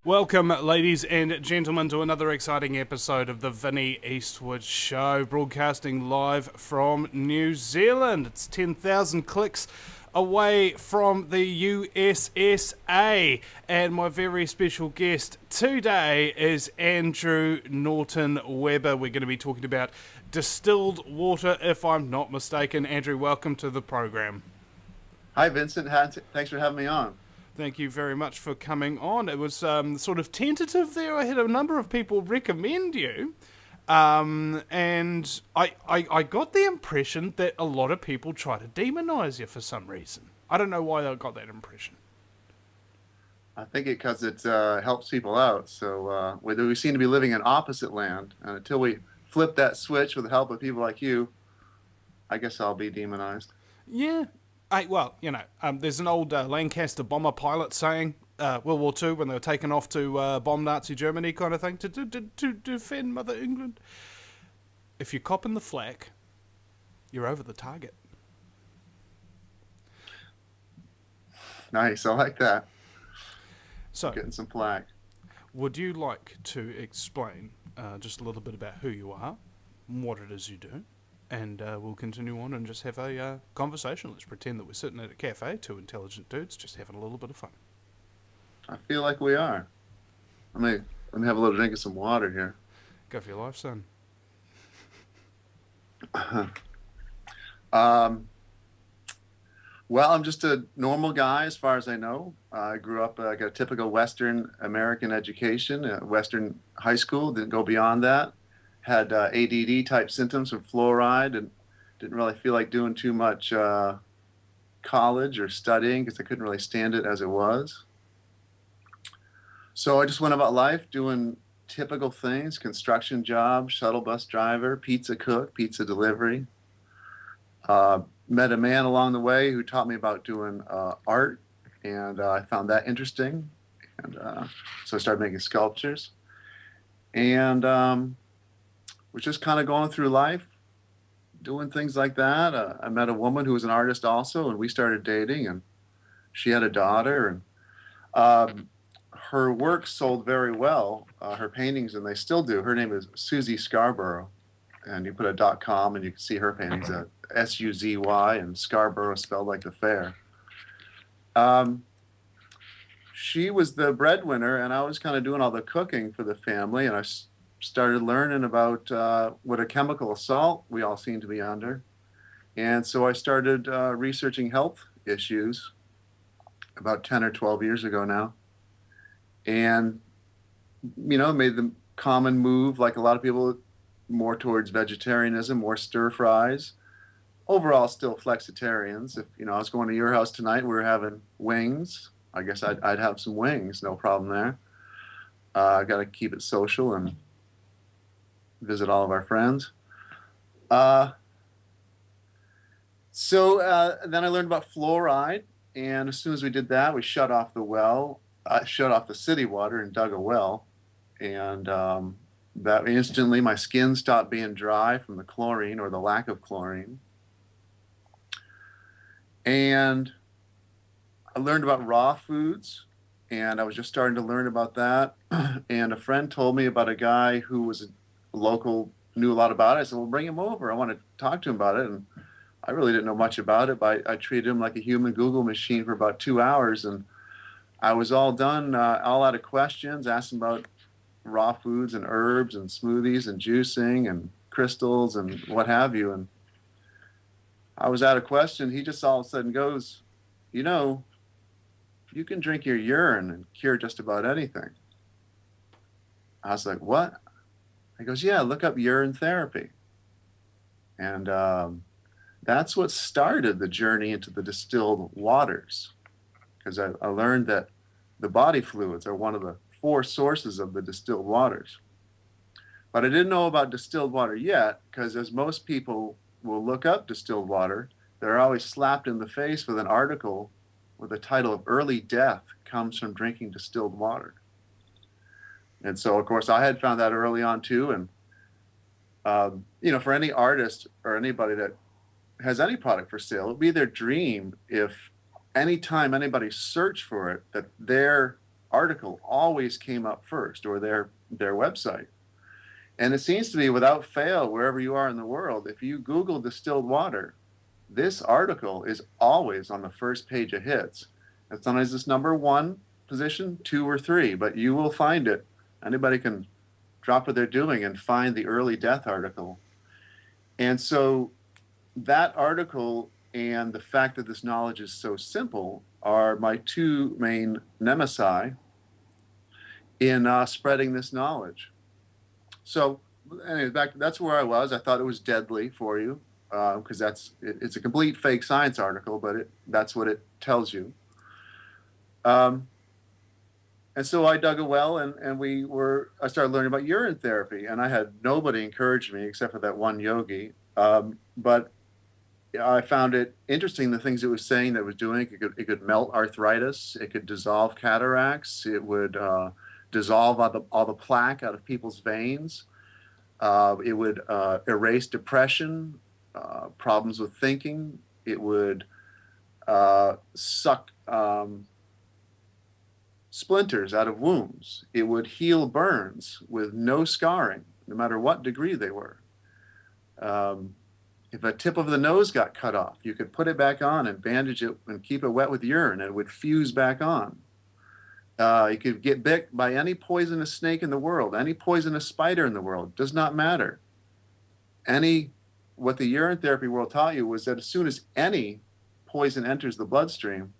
Welcome, ladies and gentlemen, to another exciting episode of the Vinnie Eastwood Show, broadcasting live from New Zealand. It's 10,000 clicks away from the USSA, and my very special guest today is Andrew Norton Webber. We're going to be talking about distilled water, if I'm not mistaken. Andrew, welcome to the program. Hi, Vincent. Thanks for having me on. Thank you very much for coming on. It was sort of tentative there. I had a number of people recommend you, and I got the impression that a lot of people try to demonize you for some reason. I don't know why I got that impression. I think because it helps people out. So we seem to be living in opposite land, and until we flip that switch with the help of people like you, I guess I'll be demonized. Yeah. Well, you know, there's an old Lancaster bomber pilot saying, World War II, when they were taken off to bomb Nazi Germany kind of thing, to defend Mother England. If you're copping the flak, you're over the target. Nice, I like that. So, getting some flak. Would you like to explain just a little bit about who you are, what it is you do? And we'll continue on and just have a conversation. Let's pretend that we're sitting at a cafe, two intelligent dudes, just having a little bit of fun. I feel like we are. Let me have a little drink of some water here. Go for your life, son. Well, I'm just a normal guy as far as I know. I grew up, I got a typical Western American education, Western high school, didn't go beyond that. Had ADD type symptoms from fluoride and didn't really feel like doing too much college or studying because I couldn't really stand it as it was. So I just went about life doing typical things: construction job, shuttle bus driver, pizza cook, pizza delivery. Met a man along the way who taught me about doing art, and I found that interesting. And so I started making sculptures. And was just kind of going through life, doing things like that. I met a woman who was an artist also, and we started dating, and she had a daughter, and her work sold very well, her paintings, and they still do. Her name is Suzy Scarborough, and you put a .com and you can see her paintings at SUZY, and Scarborough spelled like the fair. She was the breadwinner, and I was kind of doing all the cooking for the family, and I started learning about what a chemical assault we all seem to be under. And so I started researching health issues about 10 or 12 years ago now. And, you know, made the common move, like a lot of people, more towards vegetarianism, more stir fries. Overall, still flexitarians. If, you know, I was going to your house tonight, we were having wings. I guess I'd have some wings, no problem there. I got to keep it social and visit all of our friends. So then I learned about fluoride, and as soon as we did that, we shut off the well. I shut off the city water and dug a well, and that instantly my skin stopped being dry from the chlorine or the lack of chlorine. And I learned about raw foods, and I was just starting to learn about that. And a friend told me about a guy who was local, knew a lot about it. I said, well, bring him over. I want to talk to him about it. And I really didn't know much about it, but I treated him like a human Google machine for about 2 hours. And I was all done, all out of questions, asked him about raw foods and herbs and smoothies and juicing and crystals and what have you. And I was out of question. He just all of a sudden goes, you know, you can drink your urine and cure just about anything. I was like, what? He goes, yeah, look up urine therapy. And that's what started the journey into the distilled waters. Because I learned that the body fluids are one of the 4 sources of the distilled waters. But I didn't know about distilled water yet, because as most people will look up distilled water, they're always slapped in the face with an article with the title of Early Death Comes from Drinking Distilled Water. And so, of course, I had found that early on, too. And, you know, for any artist or anybody that has any product for sale, it would be their dream if anytime anybody searched for it, that their article always came up first, or their website. And it seems to be without fail, wherever you are in the world, if you Google distilled water, this article is always on the first page of hits. It's sometimes this number one position, two or three, but you will find it. Anybody can drop what they're doing and find the early death article. And so that article and the fact that this knowledge is so simple are my two main nemesis in spreading this knowledge. So anyway, that's where I was. I thought it was deadly for you because it's a complete fake science article, but that's what it tells you. And so I dug a well, and I started learning about urine therapy, and I had nobody encourage me except for that one yogi. But I found it interesting, the things it was saying that it was doing. It could melt arthritis. It could dissolve cataracts. It would dissolve all the plaque out of people's veins. It would erase depression, problems with thinking. It would suck splinters out of wounds. It would heal burns with no scarring, no matter what degree they were. If a tip of the nose got cut off, you could put it back on and bandage it and keep it wet with urine, and it would fuse back on. You could get bit by any poisonous snake in the world, any poisonous spider in the world, does not matter. What the urine therapy world taught you was that as soon as any poison enters the bloodstream,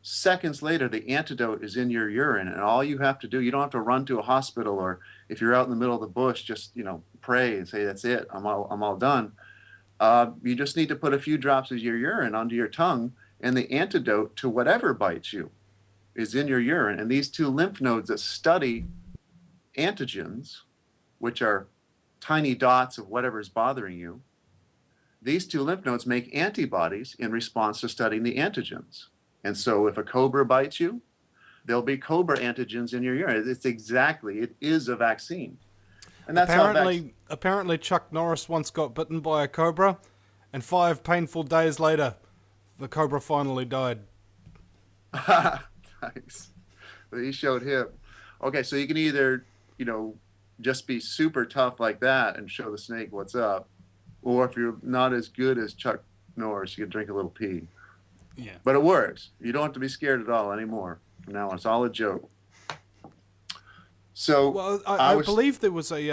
seconds later, the antidote is in your urine, and all you have to do, you don't have to run to a hospital, or if you're out in the middle of the bush, just, pray and say, that's it, I'm all done. You just need to put a few drops of your urine onto your tongue, and the antidote to whatever bites you is in your urine. And these two lymph nodes that study antigens, which are tiny dots of whatever is bothering you, these two lymph nodes make antibodies in response to studying the antigens. And so if a cobra bites you, there'll be cobra antigens in your urine. It is a vaccine. And that's apparently Chuck Norris once got bitten by a cobra, and 5 painful days later, the cobra finally died. Nice. He showed him. Okay, so you can either, just be super tough like that and show the snake what's up, or if you're not as good as Chuck Norris, you can drink a little pee. Yeah. But it works. You don't have to be scared at all anymore. From now on, it's all a joke. So, well, I believe there was a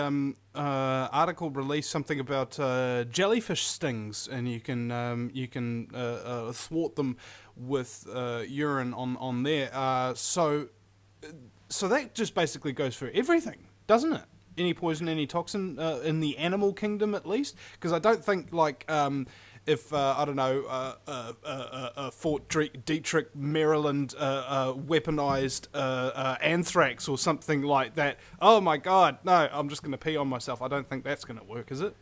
article released something about jellyfish stings, and you can thwart them with urine on there. So that just basically goes for everything, doesn't it? Any poison, any toxin in the animal kingdom, at least, because I don't think if I don't know, Fort Detrick, Maryland, weaponized anthrax or something like that. Oh my God, no! I'm just going to pee on myself. I don't think that's going to work, is it?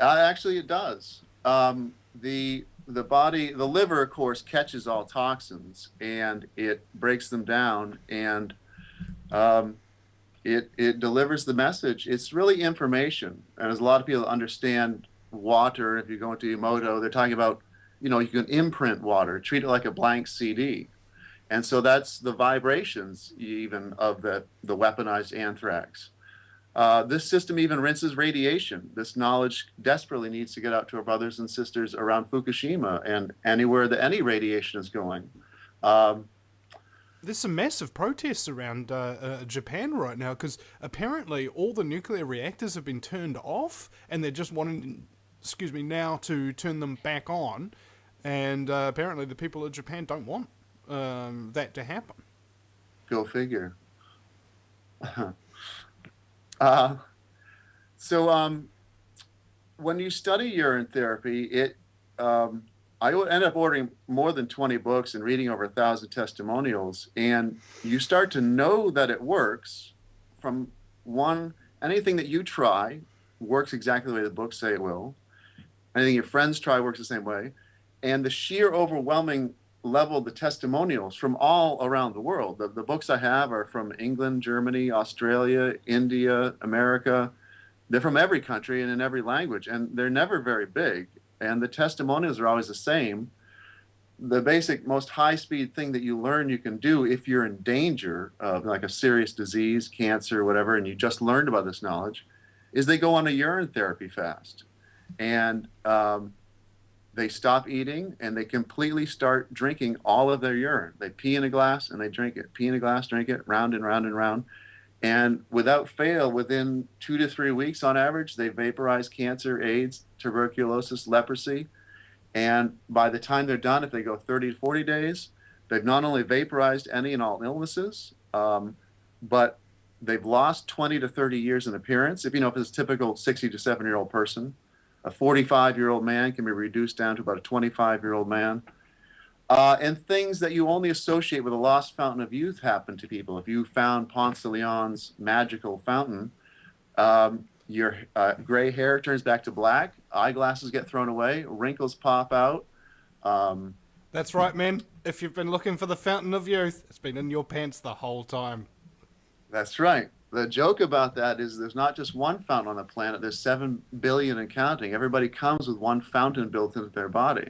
Actually, it does. The body, the liver, of course, catches all toxins and it breaks them down, and it delivers the message. It's really information, and as a lot of people understand water, if you go into Emoto, they're talking about, you can imprint water, treat it like a blank CD. And so that's the vibrations even of the weaponized anthrax. This system even rinses radiation. This knowledge desperately needs to get out to our brothers and sisters around Fukushima and anywhere that any radiation is going. There's some massive protests around Japan right now because apparently all the nuclear reactors have been turned off, and they're just wanting, now to turn them back on. And apparently the people of Japan don't want that to happen. Go figure. When you study urine therapy, I end up ordering more than 20 books and reading over 1,000 testimonials, and you start to know that it works from anything that you try works exactly the way the books say it will. Anything your friends try works the same way. And the sheer overwhelming level of the testimonials from all around the world. The books I have are from England, Germany, Australia, India, America. They're from every country and in every language, and they're never very big. and the testimonials are always the same. The basic, most high-speed thing that you learn you can do if you're in danger of like a serious disease, cancer, whatever, and you just learned about this knowledge, is they go on a urine therapy fast. And they stop eating and they completely start drinking all of their urine. They pee in a glass and they drink it. Pee in a glass, drink it, round and round and round. And without fail, within 2 to 3 weeks on average, they vaporize cancer, AIDS, tuberculosis, leprosy. And by the time they're done, if they go 30 to 40 days, they've not only vaporized any and all illnesses, but they've lost 20 to 30 years in appearance. If it's a typical 60 to 70-year-old person, a 45-year-old man can be reduced down to about a 25-year-old man. And things that you only associate with a lost fountain of youth happen to people. If you found Ponce de Leon's magical fountain, your gray hair turns back to black, eyeglasses get thrown away, wrinkles pop out. That's right, man. If you've been looking for the fountain of youth, it's been in your pants the whole time. That's right. The joke about that is there's not just one fountain on the planet, there's 7 billion and counting. Everybody comes with one fountain built into their body.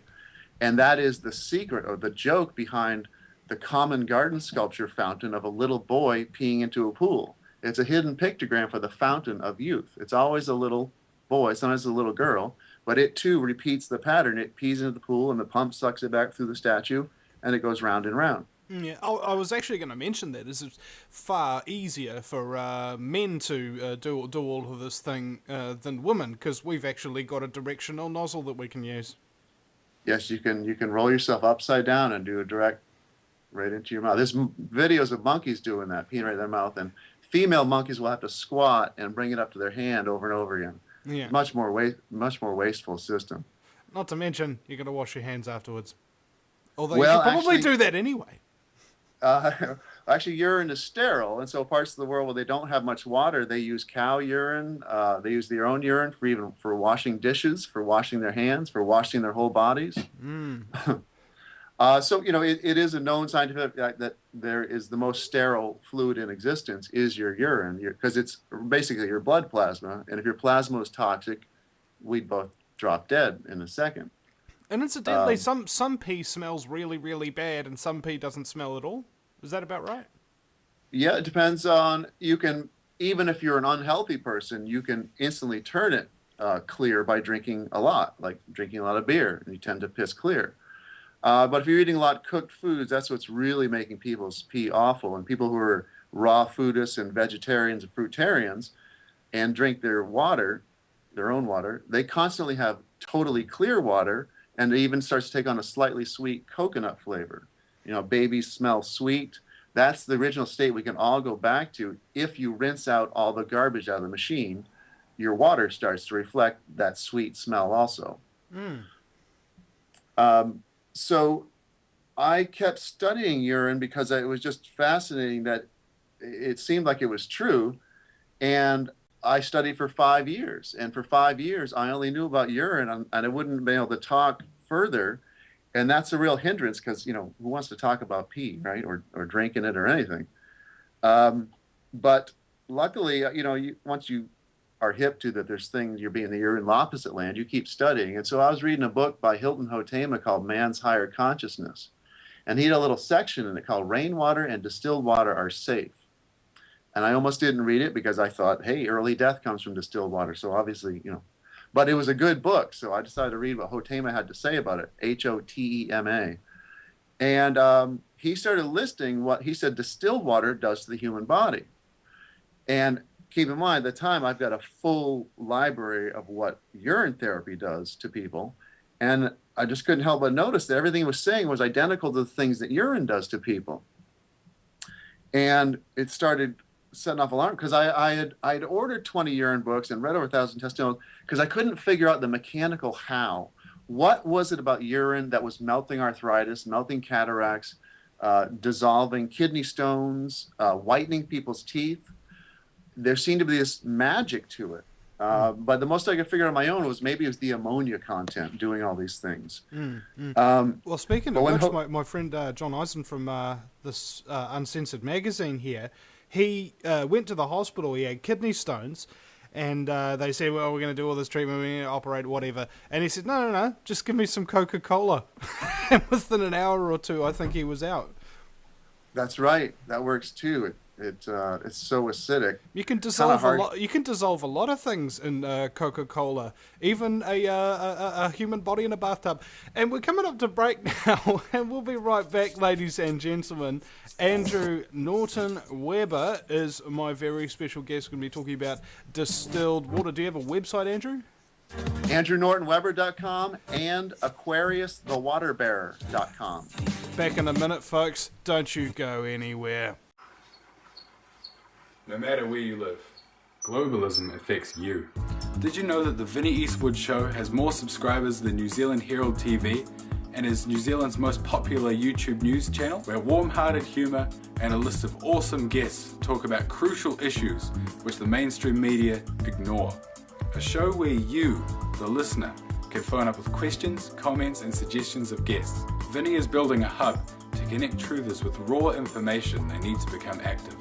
And that is the secret or the joke behind the common garden sculpture fountain of a little boy peeing into a pool. It's a hidden pictogram for the fountain of youth. It's always a little boy, sometimes a little girl, but it too repeats the pattern. It pees into the pool and the pump sucks it back through the statue and it goes round and round. Yeah, I was actually going to mention that. It's far easier for men to do all of this thing than women, because we've actually got a directional nozzle that we can use. Yes, you can roll yourself upside down and do a direct right into your mouth. There's videos of monkeys doing that, peeing right in their mouth, and female monkeys will have to squat and bring it up to their hand over and over again. Yeah, much more wasteful system. Not to mention, you're going to wash your hands afterwards. Although well, you could probably do that anyway. Actually, urine is sterile, and so parts of the world where they don't have much water, they use cow urine. They use their own urine for washing dishes, for washing their hands, for washing their whole bodies. So it is a known scientific fact that there is the most sterile fluid in existence is your urine, because it's basically your blood plasma, and if your plasma is toxic, we'd both drop dead in a second. And incidentally, some pee smells really, really bad, and some pee doesn't smell at all. Is that about right? Yeah, it depends on, even if you're an unhealthy person, you can instantly turn it clear by drinking a lot, like drinking a lot of beer, and you tend to piss clear. But if you're eating a lot of cooked foods, that's what's really making people's pee awful. And people who are raw foodists and vegetarians and fruitarians and drink their own water, they constantly have totally clear water, and it even starts to take on a slightly sweet coconut flavor. Babies smell sweet. That's the original state we can all go back to. If you rinse out all the garbage out of the machine, your water starts to reflect that sweet smell also. So I kept studying urine because it was just fascinating that it seemed like it was true. And I studied for 5 years. And for 5 years, I only knew about urine, and I wouldn't be able to talk further. And that's a real hindrance because, who wants to talk about pee, right? Or drinking it or anything. But luckily, once you are hip to that there's things you're in the opposite land, you keep studying. And so I was reading a book by Hilton Hotema called Man's Higher Consciousness. And he had a little section in it called Rainwater and Distilled Water Are Safe. And I almost didn't read it because I thought, hey, early death comes from distilled water. So obviously, but it was a good book. So I decided to read what Hotema had to say about it, Hotema. And he started listing what he said distilled water does to the human body. And keep in mind, at the time, I've got a full library of what urine therapy does to people. And I just couldn't help but notice that everything he was saying was identical to the things that urine does to people. And it started setting off alarm because I'd ordered 20 urine books and read over 1,000 testimonials because I couldn't figure out the mechanical how. What was it about urine that was melting arthritis, melting cataracts, dissolving kidney stones, whitening people's teeth? There seemed to be this magic to it. But the most I could figure out on my own was maybe it was the ammonia content doing all these things. Well, speaking of which, my friend John Eisen from this Uncensored magazine here, he went to the hospital. He had kidney stones, and they said, well, we're going to do all this treatment, we're going to operate, whatever. And he said, no, just give me some Coca-Cola. And within an hour or two, I think he was out. That's right. That works too. It's so acidic. You can dissolve a lot. You can dissolve a lot of things in Coca-Cola, even a human body in a bathtub. And we're coming up to break now, and we'll be right back, ladies and gentlemen. Andrew Norton Webber is my very special guest. We're going to be talking about distilled water. Do you have a website, Andrew? AndrewNortonWeber.com and AquariusTheWaterBearer.com. Back in a minute, folks. Don't you go anywhere. No matter where you live, globalism affects you. Did you know that the Vinnie Eastwood Show has more subscribers than New Zealand Herald TV and is New Zealand's most popular YouTube news channel, where warm-hearted humour and a list of awesome guests talk about crucial issues which the mainstream media ignore? A show where you, the listener, can phone up with questions, comments and suggestions of guests. Vinnie is building a hub to connect truthers with raw information they need to become active.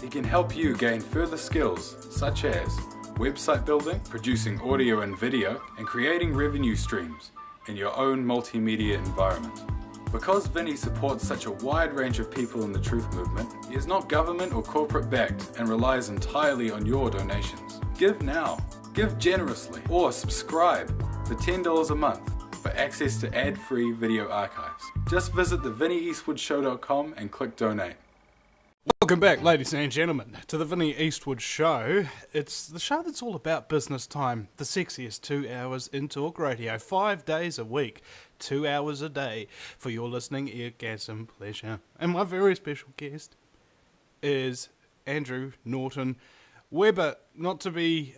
He can help you gain further skills such as website building, producing audio and video, and creating revenue streams in your own multimedia environment. Because Vinnie supports such a wide range of people in the truth movement, he is not government or corporate backed and relies entirely on your donations. Give now, give generously, or subscribe for $10 a month for access to ad-free video archives. Just visit thevinnieeastwoodshow.com and click donate. Welcome back, ladies and gentlemen, to the Vinnie Eastwood Show. It's the show that's all about business time. The sexiest 2 hours in talk radio, 5 days a week, 2 hours a day for your listening eargasm pleasure. And my very special guest is Andrew Norton Webber, not to be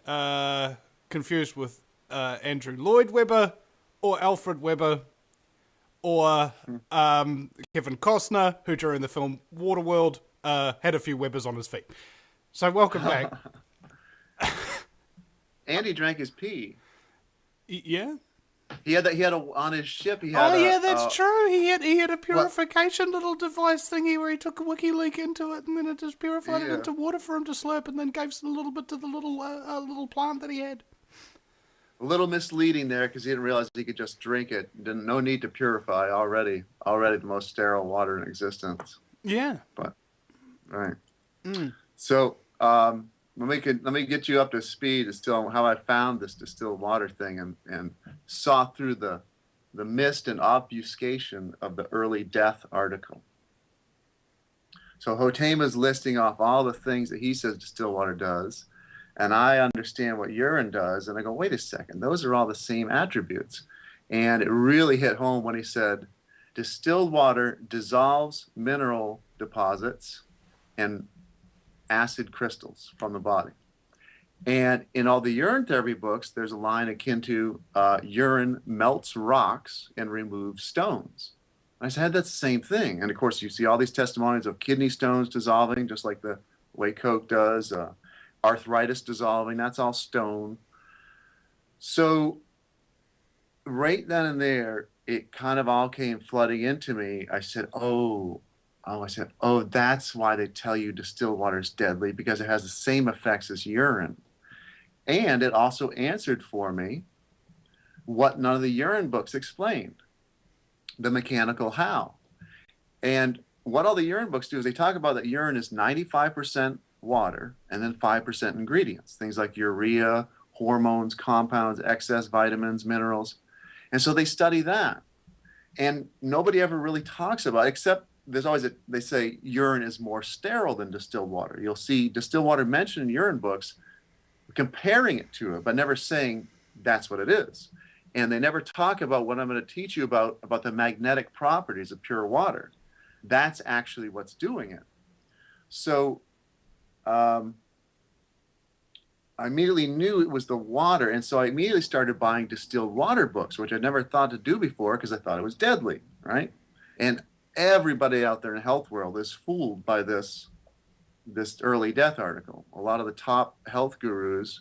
confused with Andrew Lloyd Webber or Alfred Webber or Kevin Costner, who during the film Waterworld had a few Webbers on his feet. So welcome back. Andy drank his pee. Yeah? He had on his ship. He had that's true. He had a purification little device thingy where he took a WikiLeak into it and then it just purified it into water for him to slurp and then gave a little bit to the little plant that he had. A little misleading there because he didn't realize he could just drink it. No need to purify already the most sterile water in existence. Yeah. But right. So let me get you up to speed as to how I found this distilled water thing and saw through the mist and obfuscation of the early death article. So Hotema's listing off all the things that he says distilled water does, and I understand what urine does, and I go, wait a second, those are all the same attributes. And it really hit home when he said, distilled water dissolves mineral deposits and acid crystals from the body. And in all the urine therapy books, there's a line akin to urine melts rocks and removes stones. And I said, that's the same thing. And of course, you see all these testimonies of kidney stones dissolving, just like the way Coke does, arthritis dissolving, that's all stone. So right then and there, it kind of all came flooding into me. I said, oh, that's why they tell you distilled water is deadly, because it has the same effects as urine. And it also answered for me what none of the urine books explained, the mechanical how. And what all the urine books do is they talk about that urine is 95% water and then 5% ingredients, things like urea, hormones, compounds, excess vitamins, minerals. And so they study that. And nobody ever really talks about it, except there's always they say urine is more sterile than distilled water. You'll see distilled water mentioned in urine books, comparing it to it, but never saying that's what it is. And they never talk about what I'm going to teach you about the magnetic properties of pure water. That's actually what's doing it. So I immediately knew it was the water, and so I immediately started buying distilled water books, which I never thought to do before because I thought it was deadly, right? And everybody out there in the health world is fooled by this early death article. A lot of the top health gurus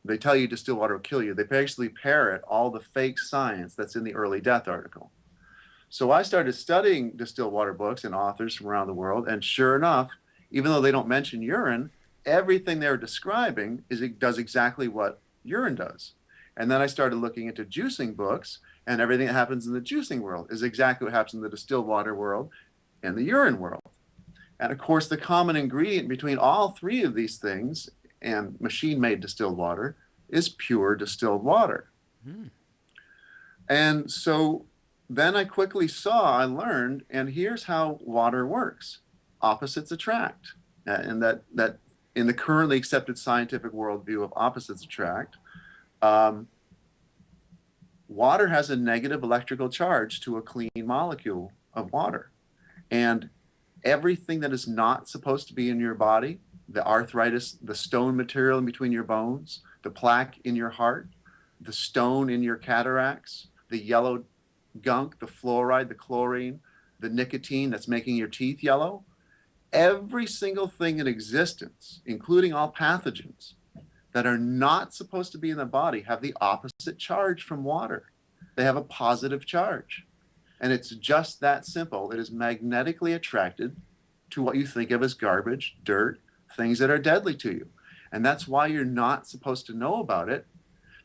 they tell you distilled water will kill you. They basically parrot all the fake science that's in the early death article. So I started studying distilled water books and authors from around the world, and sure enough, even though they don't mention urine, everything they're describing it does exactly what urine does. And then I started looking into juicing books, and everything that happens in the juicing world is exactly what happens in the distilled water world and the urine world. And of course, the common ingredient between all three of these things and machine-made distilled water is pure distilled water. And so then I quickly I learned, and here's how water works. Opposites attract. And that in the currently accepted scientific worldview of opposites attract, water has a negative electrical charge to a clean molecule of water. And everything that is not supposed to be in your body, the arthritis, the stone material in between your bones, the plaque in your heart, the stone in your cataracts, the yellow gunk, the fluoride, the chlorine, the nicotine that's making your teeth yellow, every single thing in existence, including all pathogens that are not supposed to be in the body, have the opposite charge from water. They have a positive charge. And it's just that simple. It is magnetically attracted to what you think of as garbage, dirt, things that are deadly to you. And that's why you're not supposed to know about it,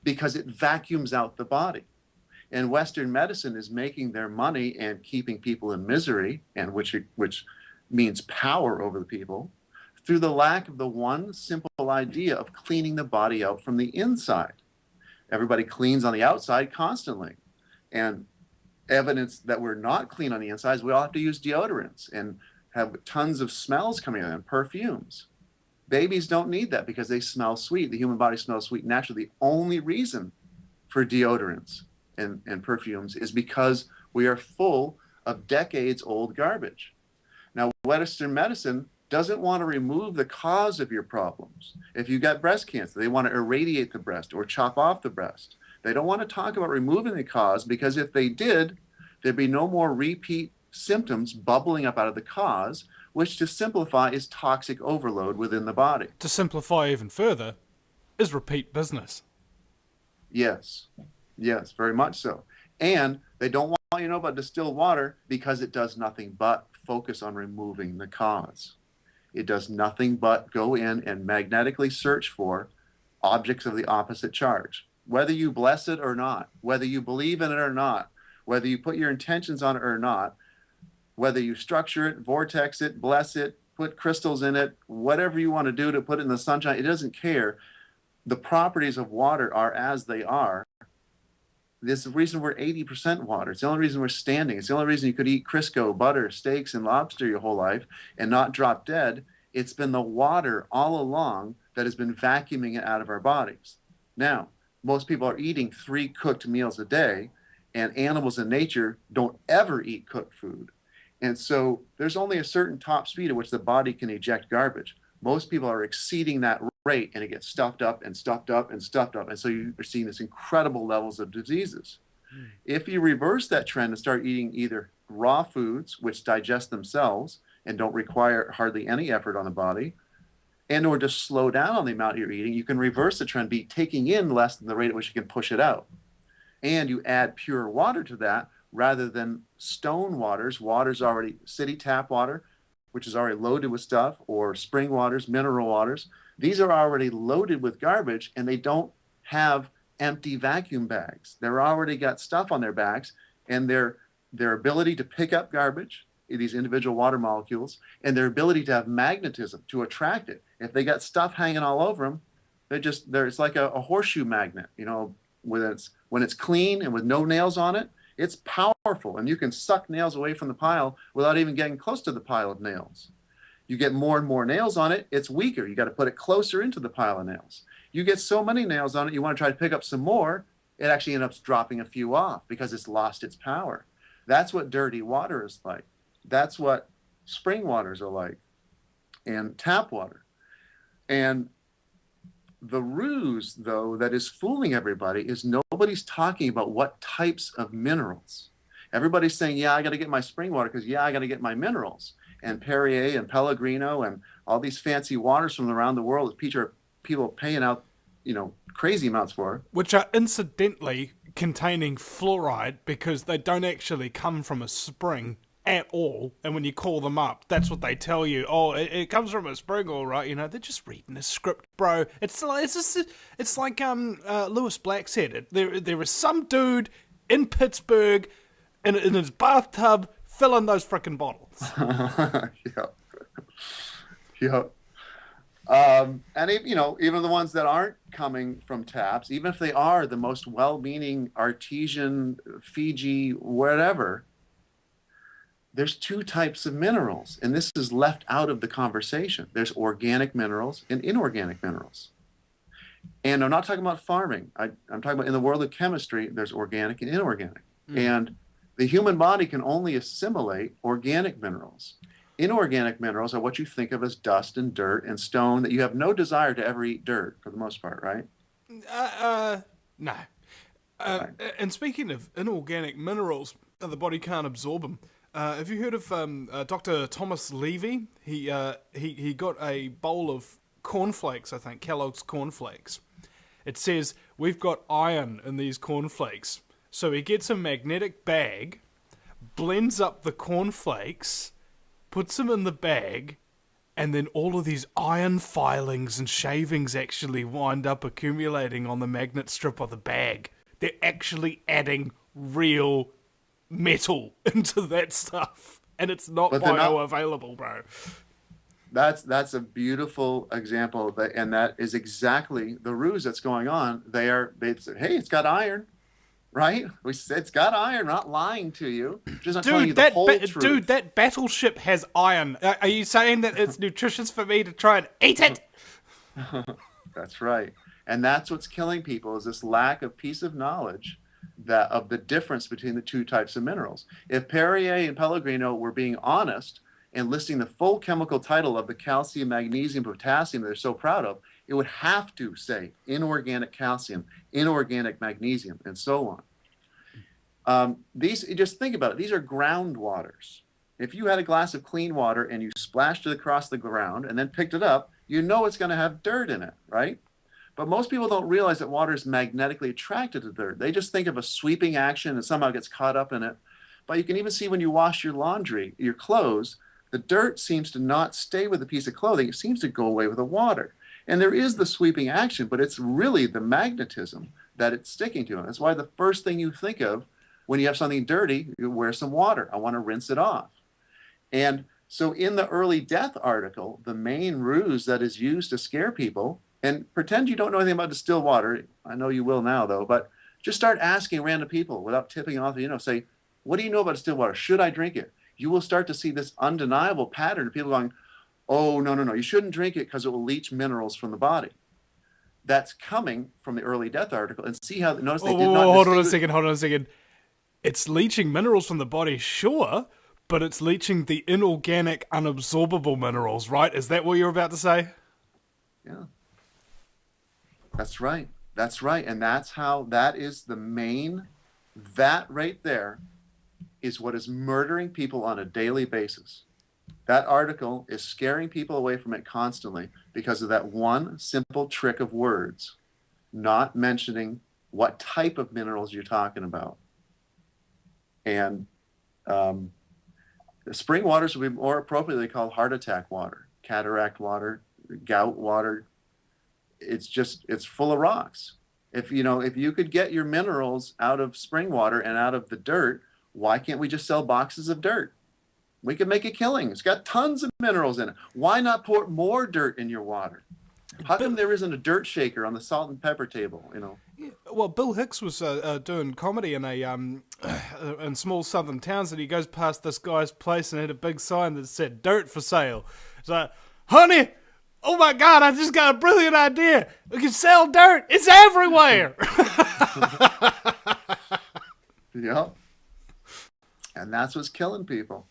because it vacuums out the body. And Western medicine is making their money and keeping people in misery, and which means power over the people, through the lack of the one simple idea of cleaning the body out from the inside. Everybody cleans on the outside constantly. And evidence that we're not clean on the inside is we all have to use deodorants and have tons of smells coming in and perfumes. Babies don't need that because they smell sweet. The human body smells sweet naturally. The only reason for deodorants and perfumes is because we are full of decades-old garbage. Now, Western medicine doesn't want to remove the cause of your problems. If you got breast cancer, they want to irradiate the breast or chop off the breast. They don't want to talk about removing the cause, because if they did, there'd be no more repeat symptoms bubbling up out of the cause, which, to simplify, is toxic overload within the body. To simplify even further, is repeat business. Yes, very much so. And they don't want you to know about distilled water because it does nothing but focus on removing the cause. It does nothing but go in and magnetically search for objects of the opposite charge. Whether you bless it or not, whether you believe in it or not, whether you put your intentions on it or not, whether you structure it, vortex it, bless it, put crystals in it, whatever you want to do to put it in the sunshine, it doesn't care. The properties of water are as they are. This is the reason we're 80% water. It's the only reason we're standing. It's the only reason you could eat Crisco, butter, steaks, and lobster your whole life and not drop dead. It's been the water all along that has been vacuuming it out of our bodies. Now, most people are eating 3 cooked meals a day, and animals in nature don't ever eat cooked food. And so there's only a certain top speed at which the body can eject garbage. Most people are exceeding that rate, and it gets stuffed up and stuffed up and stuffed up. And so you're seeing this incredible levels of diseases. If you reverse that trend and start eating either raw foods, which digest themselves and don't require hardly any effort on the body, and or just slow down on the amount you're eating, you can reverse the trend, be taking in less than the rate at which you can push it out. And you add pure water to that rather than stone waters already, city tap water, which is already loaded with stuff, or spring waters, mineral waters. These are already loaded with garbage, and they don't have empty vacuum bags. They're already got stuff on their backs, and their ability to pick up garbage, these individual water molecules, and their ability to have magnetism to attract it. If they got stuff hanging all over them, it's like a horseshoe magnet. You know, when it's clean and with no nails on it, it's powerful, and you can suck nails away from the pile without even getting close to the pile of nails. You get more and more nails on it, it's weaker. You got to put it closer into the pile of nails. You get so many nails on it, you want to try to pick up some more, it actually ends up dropping a few off because it's lost its power. That's what dirty water is like. That's what spring waters are like, and tap water. And the ruse, though, that is fooling everybody is nobody's talking about what types of minerals. Everybody's saying, yeah, I got to get my spring water because, yeah, I got to get my minerals. And Perrier and Pellegrino and all these fancy waters from around the world that people are paying out, crazy amounts for. Which are incidentally containing fluoride because they don't actually come from a spring. at all. And when you call them up, that's what they tell you. Oh, it comes from a spring, all right. You know, they're just reading a script, bro. It's like Lewis Black said. There is some dude in Pittsburgh in his bathtub filling those frickin' bottles. Yeah. And even the ones that aren't coming from taps, even if they are the most well-meaning artesian, Fiji, whatever, there's two types of minerals, and this is left out of the conversation. There's organic minerals and inorganic minerals. And I'm not talking about farming. I'm talking about in the world of chemistry, there's organic and inorganic. And the human body can only assimilate organic minerals. Inorganic minerals are what you think of as dust and dirt and stone that you have no desire to ever eat dirt, for the most part, right? No. And speaking of inorganic minerals, the body can't absorb them. Have you heard of Dr. Thomas Levy? He got a bowl of cornflakes, I think, Kellogg's cornflakes. It says, we've got iron in these cornflakes. So he gets a magnetic bag, blends up the cornflakes, puts them in the bag, and then all of these iron filings and shavings actually wind up accumulating on the magnet strip of the bag. They're actually adding real metal into that stuff, and it's not bioavailable, bro. That's a beautiful example of that, and that is exactly the ruse that's going on. They say, hey, it's got iron, right? We said it's got iron, not lying to you. Just not telling you the whole truth. Dude, that battleship has iron. Are you saying that it's nutritious for me to try and eat it? That's right. And that's what's killing people, is this lack of piece of knowledge of the difference between the two types of minerals. If Perrier and Pellegrino were being honest and listing the full chemical title of the calcium, magnesium, potassium they're so proud of, it would have to say inorganic calcium, inorganic magnesium, and so on. Just think about it. These are groundwaters. If you had a glass of clean water and you splashed it across the ground and then picked it up, you know it's going to have dirt in it, right? But most people don't realize that water is magnetically attracted to dirt. They just think of a sweeping action and somehow gets caught up in it. But you can even see when you wash your laundry, your clothes, the dirt seems to not stay with a piece of clothing. It seems to go away with the water. And there is the sweeping action, but it's really the magnetism that it's sticking to. And that's why the first thing you think of when you have something dirty, you wear some water. I want to rinse it off. And so in the early death article, the main ruse that is used to scare people, and pretend you don't know anything about distilled water. I know you will now, though, but just start asking random people without tipping off, say, what do you know about distilled water? Should I drink it? You will start to see this undeniable pattern of people going, oh, no, you shouldn't drink it because it will leach minerals from the body. That's coming from the early death article. And see how, notice they did not... Hold on a second. It's leaching minerals from the body, sure, but it's leaching the inorganic, unabsorbable minerals, right? Is that what you're about to say? Yeah. That's right. And that is the main, that right there is what is murdering people on a daily basis. That article is scaring people away from it constantly because of that one simple trick of words, not mentioning what type of minerals you're talking about. And the spring waters would be more appropriately called heart attack water, cataract water, gout water. It's full of rocks. If you could get your minerals out of spring water and out of the dirt, why can't we just sell boxes of dirt? We could make a killing. It's got tons of minerals in it. Why not pour more dirt in your water? How come there isn't a dirt shaker on the salt and pepper table? Yeah, well, Bill Hicks was doing comedy in in small southern towns, and he goes past this guy's place and had a big sign that said "dirt for sale." It's like, honey, oh my God, I just got a brilliant idea. We can sell dirt. It's everywhere. Yep. And that's what's killing people.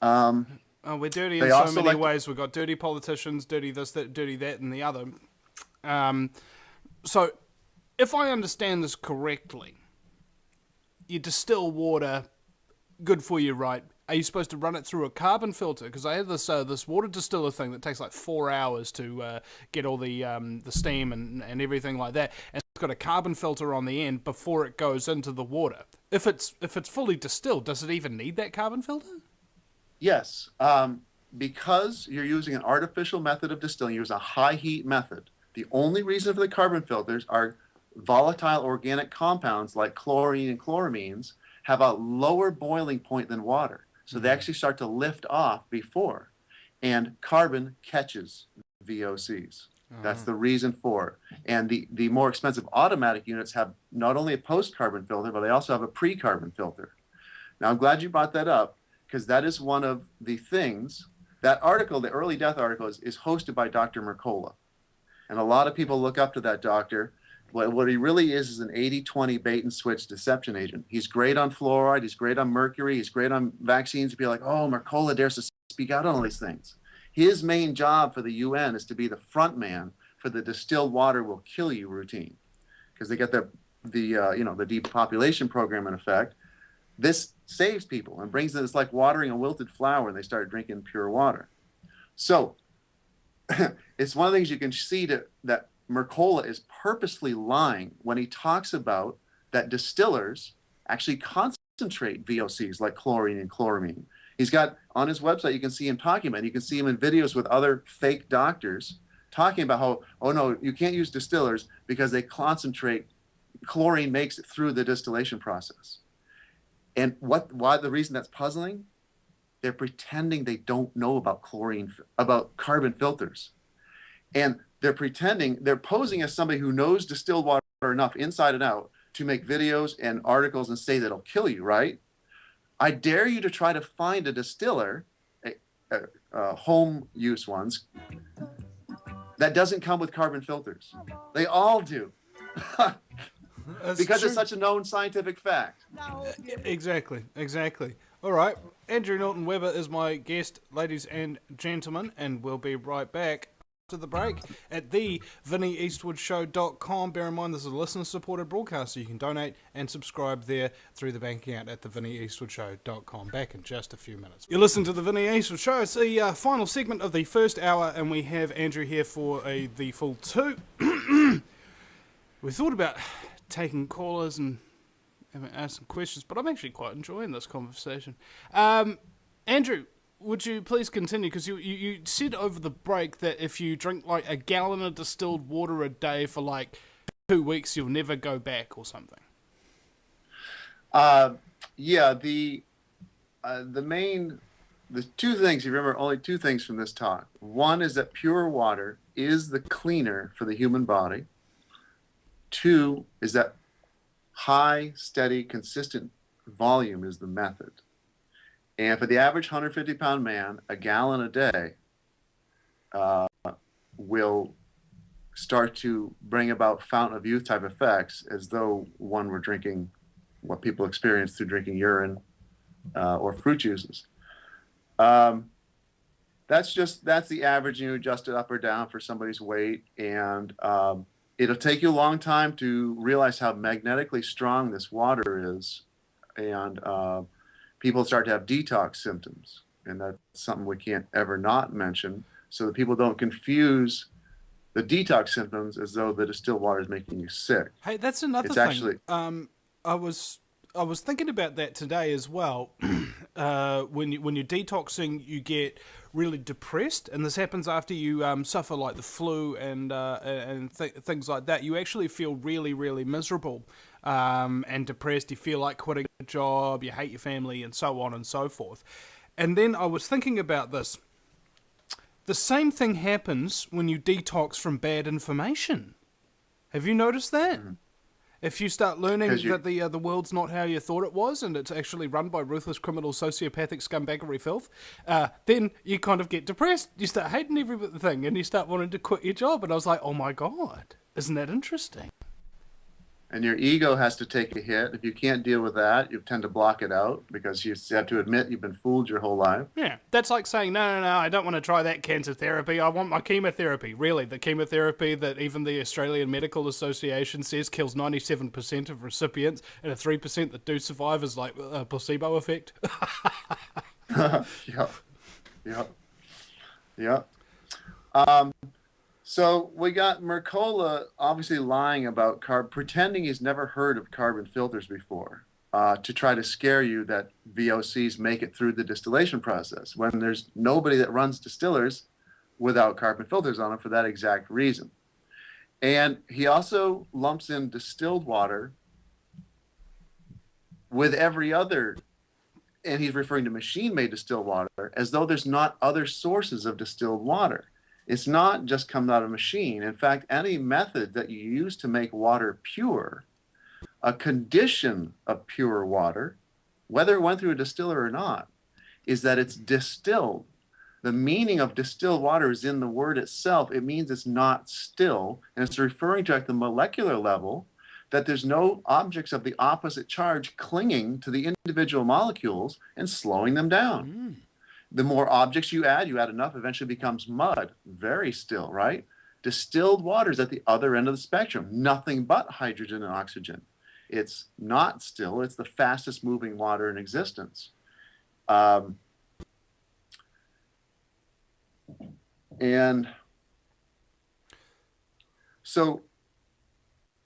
We're dirty in so many ways. We've got dirty politicians, dirty this, that, dirty that, and the other. So, if I understand this correctly, you distill water, good for you, right? are you supposed to run it through a carbon filter? Because I had this water distiller thing that takes like 4 hours to get all the steam and everything like that, and it's got a carbon filter on the end before it goes into the water. If it's fully distilled, does it even need that carbon filter? Yes, because you're using an artificial method of distilling, you use a high heat method. The only reason for the carbon filters are volatile organic compounds like chlorine and chloramines have a lower boiling point than water. So they actually start to lift off before. And carbon catches VOCs. That's the reason for it. And the more expensive automatic units have not only a post-carbon filter, but they also have a pre-carbon filter. Now, I'm glad you brought that up, because that is one of the things. That article, the early death article, is hosted by Dr. Mercola. And a lot of people look up to that doctor. What he really is an 80-20 bait and switch deception agent. He's great on fluoride, he's great on mercury, he's great on vaccines. You'd be like, oh, Mercola dares to speak out on all these things. His main job for the UN is to be the front man for the distilled water will kill you routine, because they get the depopulation program in effect. This saves people and brings them. It's like watering a wilted flower, and they start drinking pure water. So it's one of the things you can see that Mercola is purposely lying when he talks about that distillers actually concentrate VOCs like chlorine and chloramine. He's got on his website, you can see him talking about it. You can see him in videos with other fake doctors talking about how, oh no, you can't use distillers because they concentrate, chlorine makes it through the distillation process. And why the reason that's puzzling? They're pretending they don't know about carbon filters. And they're posing as somebody who knows distilled water enough inside and out to make videos and articles and say that it'll kill you, right? I dare you to try to find a distiller, home use ones, that doesn't come with carbon filters. They all do. Because it's such a known scientific fact. Exactly. All right. Andrew Norton Webber is my guest, ladies and gentlemen, and we'll be right back to the break at the VinnyEastwoodShow.com. Bear in mind, this is a listener-supported broadcast, so you can donate and subscribe there through the bank account at the VinnyEastwoodShow.com. Back in just a few minutes. You're listening to the Vinny Eastwood Show. It's the final segment of the first hour, and we have Andrew here for the full two. We thought about taking callers and asking questions, but I'm actually quite enjoying this conversation. Andrew, would you please continue? Because you said over the break that if you drink like a gallon of distilled water a day for like 2 weeks, you'll never go back or something. Yeah, the two things, you remember only two things from this talk. One is that pure water is the cleaner for the human body. Two is that high, steady, consistent volume is the method. And for the average 150-pound man, a gallon a day will start to bring about fountain of youth type effects, as though one were drinking what people experience through drinking urine or fruit juices. That's the average. You adjust it up or down for somebody's weight, and it'll take you a long time to realize how magnetically strong this water is, and people start to have detox symptoms, and that's something we can't ever not mention, so that people don't confuse the detox symptoms as though the distilled water is making you sick. Hey, that's another thing. Actually, I was thinking about that today as well. When you're detoxing, you get really depressed, and this happens after you suffer like the flu and things like that. You actually feel really, really miserable and depressed. You feel like quitting a job, you hate your family, and so on and so forth. And then I was thinking about this. The same thing happens when you detox from bad information. Have you noticed that? Mm-hmm. If you start learning that the world's not how you thought it was, and it's actually run by ruthless, criminal, sociopathic scumbaggery filth, then you kind of get depressed. You start hating everything, and you start wanting to quit your job. And I was like, oh my God, isn't that interesting? And your ego has to take a hit. If you can't deal with that, you tend to block it out, because you have to admit you've been fooled your whole life. Yeah, that's like saying, no, I don't want to try that cancer therapy. I want my chemotherapy. Really, the chemotherapy that even the Australian Medical Association says kills 97% of recipients, and the 3% that do survive is like a placebo effect. Yeah, yeah, yeah. So we got Mercola obviously lying about pretending he's never heard of carbon filters before, to try to scare you that VOCs make it through the distillation process when there's nobody that runs distillers without carbon filters on them for that exact reason. And he also lumps in distilled water with every other, and he's referring to machine-made distilled water, as though there's not other sources of distilled water. It's not just coming out of a machine. In fact, any method that you use to make water pure, a condition of pure water, whether it went through a distiller or not, is that it's distilled. The meaning of distilled water is in the word itself. It means it's not still, and it's referring to at the molecular level that there's no objects of the opposite charge clinging to the individual molecules and slowing them down. The more objects you add enough, eventually becomes mud, very still, right? Distilled water is at the other end of the spectrum, nothing but hydrogen and oxygen. It's not still, it's the fastest moving water in existence. And so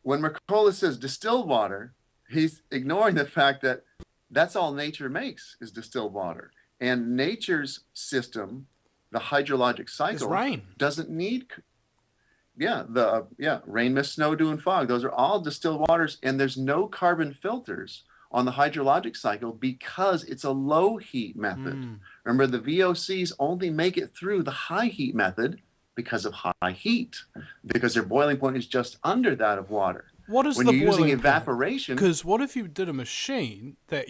when Mercola says distilled water, he's ignoring the fact that that's all nature makes is distilled water. And nature's system, the hydrologic cycle, doesn't need, rain, mist, snow, dew, and fog. Those are all distilled waters, and there's no carbon filters on the hydrologic cycle because it's a low heat method. Remember, the VOCs only make it through the high heat method because of high heat, because their boiling point is just under that of water. What is when the you're using boiling evaporation? Because what if you did a machine that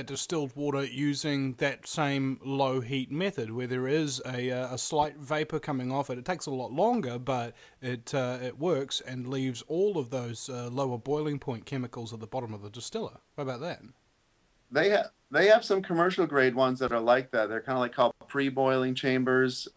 distilled water using that same low heat method, where there is a slight vapor coming off it? It takes a lot longer, but it works and leaves all of those lower boiling point chemicals at the bottom of the distiller. What about that? They have some commercial grade ones that are like that. They're kind of like called pre-boiling chambers.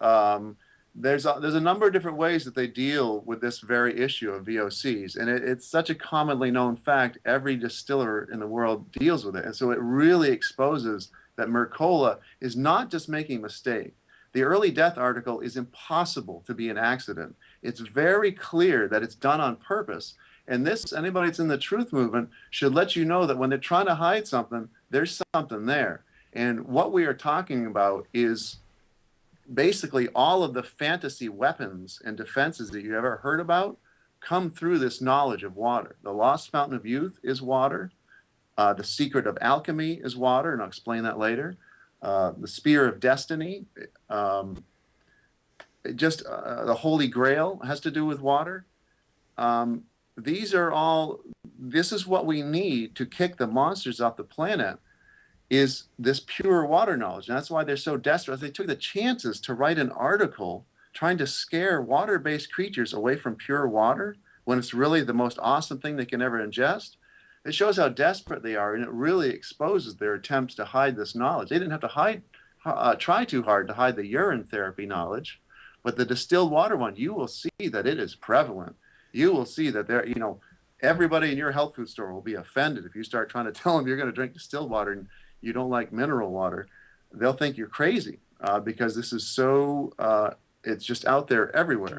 There's a number of different ways that they deal with this very issue of VOCs, and it's such a commonly known fact. Every distiller in the world deals with it, and so it really exposes that Mercola is not just making a mistake. The early death article is impossible to be an accident. It's very clear that it's done on purpose, and anybody that's in the truth movement should let you know that when they're trying to hide something, there's something there. And what we are talking about is basically all of the fantasy weapons and defenses that you ever heard about come through this knowledge of water. The lost fountain of youth is water. The secret of alchemy is water, and I'll explain that later. The spear of destiny, the Holy Grail has to do with water. This is what we need to kick the monsters off the planet, is this pure water knowledge. And that's why they're so desperate. They took the chances to write an article trying to scare water-based creatures away from pure water when it's really the most awesome thing they can ever ingest. It shows how desperate they are, and it really exposes their attempts to hide this knowledge. They didn't have to try too hard to hide the urine therapy knowledge, but the distilled water one, you will see that it is prevalent. You will see that everybody in your health food store will be offended if you start trying to tell them you're going to drink distilled water and you don't like mineral water. They'll think you're crazy because this is so, it's just out there everywhere.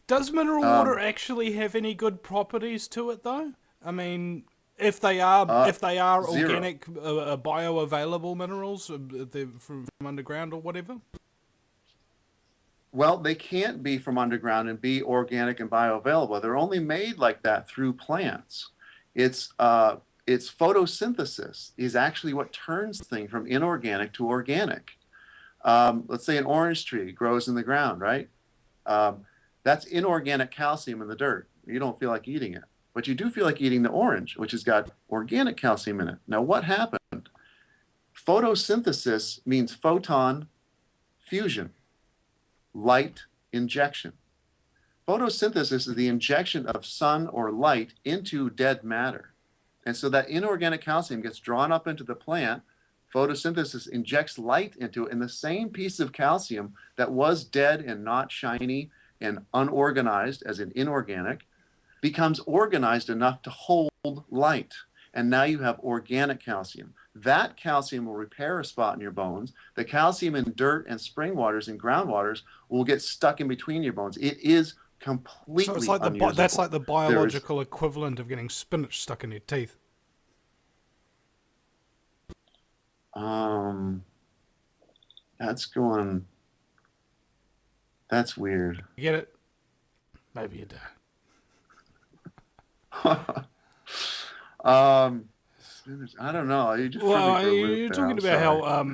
Does mineral water actually have any good properties to it, though? I mean, if they are organic, bioavailable minerals from underground or whatever? Well, they can't be from underground and be organic and bioavailable. They're only made like that through plants. It's photosynthesis is actually what turns things from inorganic to organic. Let's say an orange tree grows in the ground, right? That's inorganic calcium in the dirt. You don't feel like eating it, but you do feel like eating the orange, which has got organic calcium in it. Now, what happened? Photosynthesis means photon fusion, light injection. Photosynthesis is the injection of sun or light into dead matter. And so that inorganic calcium gets drawn up into the plant. Photosynthesis injects light into it, and the same piece of calcium that was dead and not shiny and unorganized, as in inorganic, becomes organized enough to hold light. and now you have organic calcium. That calcium will repair a spot in your bones. The calcium in dirt and spring waters and groundwaters will get stuck in between your bones. It is completely So it's like unusable. that's like the biological equivalent of getting spinach stuck in your teeth. That's weird. You get it? Maybe you don't. I don't know. You just you're talking about how.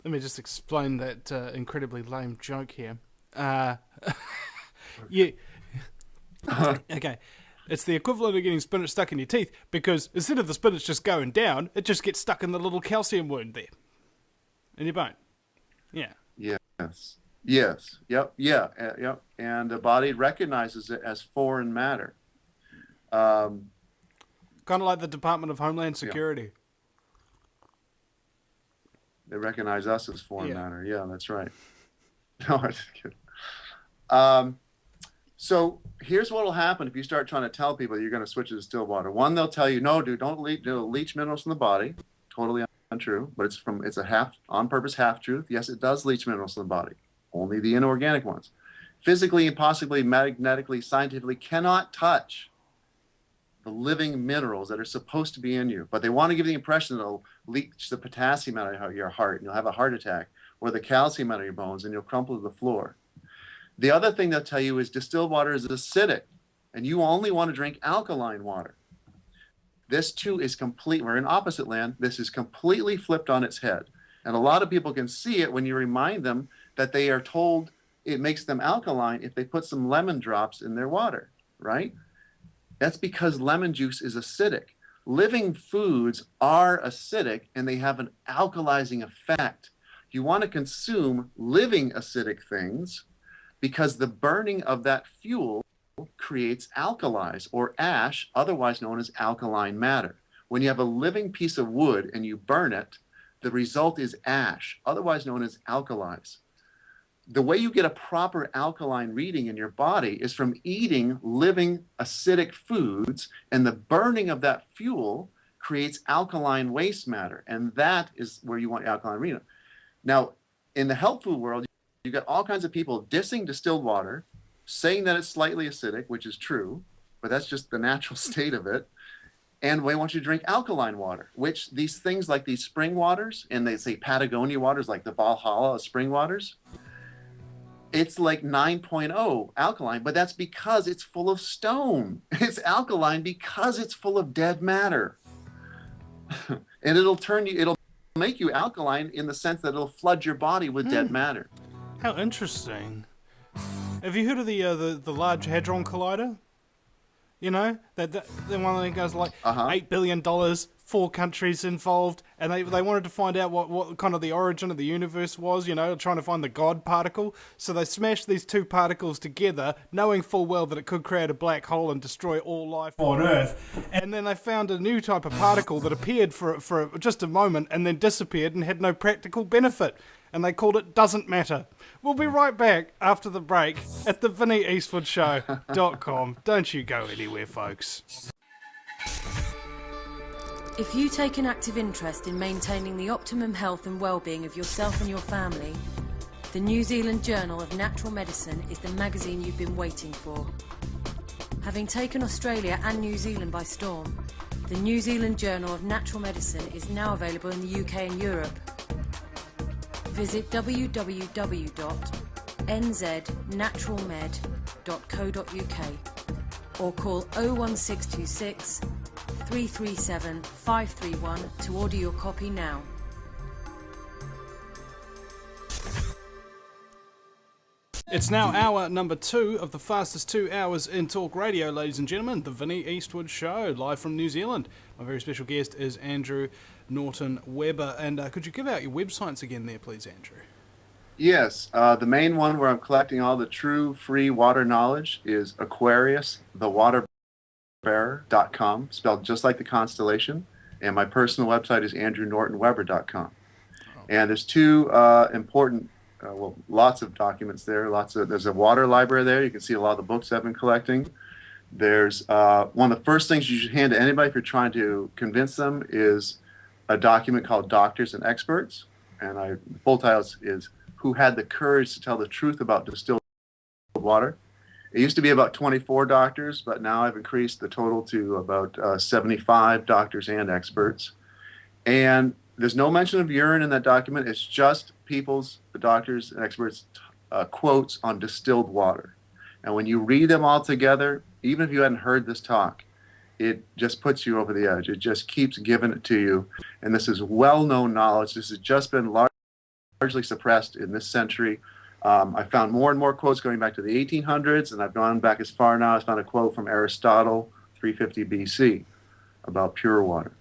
Let me just explain that incredibly lame joke here. Okay. It's the equivalent of getting spinach stuck in your teeth, because instead of the spinach just going down, it just gets stuck in the little calcium wound there in your bone. Yeah. Yes. Yes. Yep. Yeah. Yep. And the body recognizes it as foreign matter. Kind of like the Department of Homeland Security. They recognize us as foreign matter. Yeah, that's right. No, I just kidding. So here's what will happen if you start trying to tell people you're going to switch to distilled water. One, they'll tell you, no, dude, don't leach minerals from the body. Totally untrue, but it's a on-purpose half-truth. Yes, it does leach minerals from the body. Only the inorganic ones. Physically and possibly magnetically, scientifically cannot touch the living minerals that are supposed to be in you. But they want to give the impression that it'll leach the potassium out of your heart and you'll have a heart attack, or the calcium out of your bones and you'll crumple to the floor. The other thing they'll tell you is distilled water is acidic, and you only want to drink alkaline water. This too is we're in opposite land. This is completely flipped on its head. And a lot of people can see it when you remind them that they are told it makes them alkaline if they put some lemon drops in their water, right? That's because lemon juice is acidic. Living foods are acidic, and they have an alkalizing effect. You want to consume living acidic things, because the burning of that fuel creates alkalis, or ash, otherwise known as alkaline matter. When you have a living piece of wood and you burn it, the result is ash, otherwise known as alkalis. The way you get a proper alkaline reading in your body is from eating living acidic foods, and the burning of that fuel creates alkaline waste matter, and that is where you want alkaline reading. Now, in the health food world, you got all kinds of people dissing distilled water, saying that it's slightly acidic, which is true, but that's just the natural state of it. And we want you to drink alkaline water, which these things like these spring waters, and they say Patagonia waters, like the Valhalla of spring waters, it's like 9.0 alkaline, but that's because it's full of stone. It's alkaline because it's full of dead matter. And it'll make you alkaline in the sense that it'll flood your body with dead matter. How interesting. Have you heard of the Large Hadron Collider? You know, that one that goes like $8 billion, 4 countries involved, and they wanted to find out what kind of the origin of the universe was, you know, trying to find the God particle. So they smashed these two particles together, knowing full well that it could create a black hole and destroy all life on Earth. And then they found a new type of particle that appeared for just a moment and then disappeared and had no practical benefit. And they called it Doesn't Matter. We'll be right back after the break at the VinnyEastwoodShow.com. Don't you go anywhere, folks. If you take an active interest in maintaining the optimum health and well-being of yourself and your family, the New Zealand Journal of Natural Medicine is the magazine you've been waiting for. Having taken Australia and New Zealand by storm, the New Zealand Journal of Natural Medicine is now available in the UK and Europe. Visit www.nznaturalmed.co.uk or call 01626 337 531 to order your copy now. It's now hour number 2 of the fastest 2 hours in talk radio, ladies and gentlemen. The Vinny Eastwood Show, live from New Zealand. My very special guest is Andrew Norton Webber. And could you give out your websites again there, please, Andrew? Yes. The main one where I'm collecting all the true free water knowledge is Aquarius, thewaterbearer.com, spelled just like the constellation. And my personal website is andrewnortonwebber.com. And there's 2 important lots of documents there. There's a water library there. You can see a lot of the books I've been collecting. There's one of the first things you should hand to anybody if you're trying to convince them is a document called Doctors and Experts. And the full title is Who Had the Courage to Tell the Truth About Distilled Water. It used to be about 24 doctors, but now I've increased the total to about 75 doctors and experts. And there's no mention of urine in that document. It's just the doctors and experts quotes on distilled water. And when you read them all together, even if you hadn't heard this talk, it just puts you over the edge. It just keeps giving it to you. And this is well-known knowledge. This has just been largely suppressed in this century. I found more and more quotes going back to the 1800s, and I've gone back as far now. I found a quote from Aristotle, 350 BC, about pure water.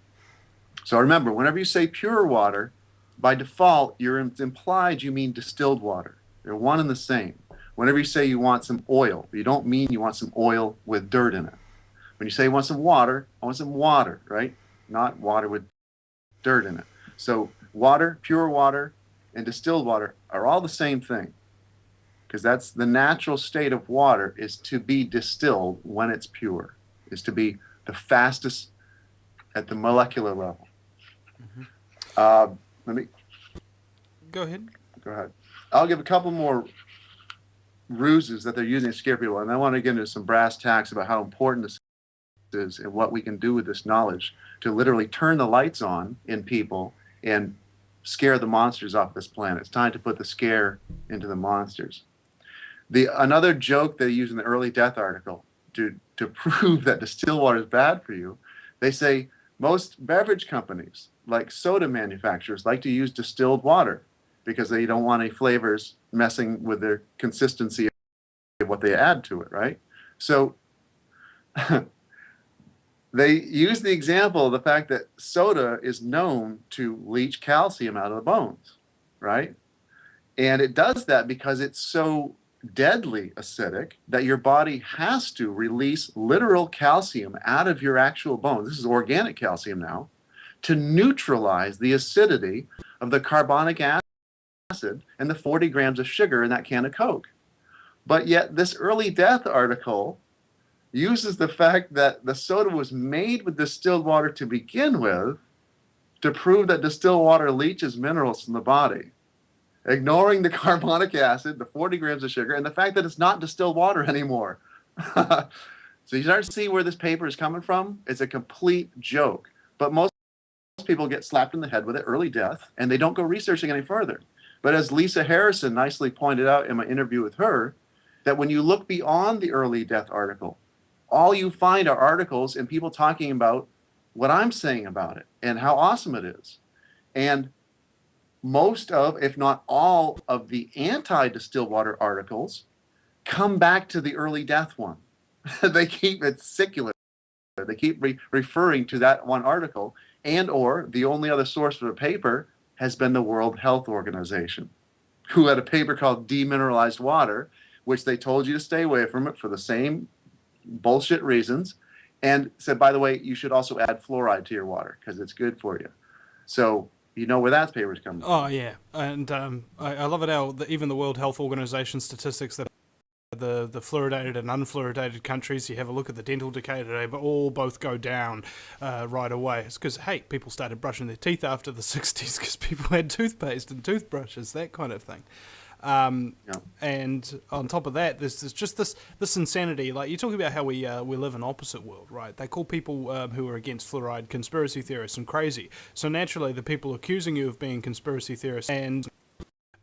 So remember, whenever you say pure water, by default, it's implied you mean distilled water. They're one and the same. Whenever you say you want some oil, you don't mean you want some oil with dirt in it. When you say you want some water, I want some water, right? Not water with dirt in it. So water, pure water, and distilled water are all the same thing, because that's the natural state of water, is to be distilled when it's pure, is to be the fastest at the molecular level. Let me go ahead. I'll give a couple more ruses that they're using to scare people, and I want to get into some brass tacks about how important this is and what we can do with this knowledge to literally turn the lights on in people and scare the monsters off this planet. It's time to put the scare into the monsters. Another joke they use in the early death article to prove that distilled water is bad for you, they say most beverage companies, like soda manufacturers, like to use distilled water because they don't want any flavors messing with their consistency of what they add to it, right? So they use the example of the fact that soda is known to leach calcium out of the bones, right? And it does that because it's so deadly acidic that your body has to release literal calcium out of your actual bones. This is organic calcium now, to neutralize the acidity of the carbonic acid and the 40 grams of sugar in that can of Coke. But yet this early death article uses the fact that the soda was made with distilled water to begin with to prove that distilled water leaches minerals from the body, ignoring the carbonic acid, the 40 grams of sugar, and the fact that it's not distilled water anymore. So you start to see where this paper is coming from. It's a complete joke. But most people get slapped in the head with it, early death, and they don't go researching any further. But as Lisa Harrison nicely pointed out in my interview with her, that when you look beyond the early death article, all you find are articles and people talking about what I'm saying about it and how awesome it is. And most of, if not all, of the anti-distilled water articles come back to the early death one. They keep it secular. They keep referring to that one article, and or the only other source for the paper has been the World Health Organization, who had a paper called Demineralized Water, which they told you to stay away from it for the same bullshit reasons, and said, by the way, you should also add fluoride to your water because it's good for you. So you know where that paper's coming from. Oh, yeah. And I love it how even the World Health Organization statistics that the fluoridated and unfluoridated countries, you have a look at the dental decay today, but both go down right away. It's because, hey, people started brushing their teeth after the 60s because people had toothpaste and toothbrushes, that kind of thing. And on top of that, there's just this insanity. Like, you're talking about how we live in an opposite world, right? They call people who are against fluoride conspiracy theorists and crazy. So naturally, the people accusing you of being conspiracy theorists and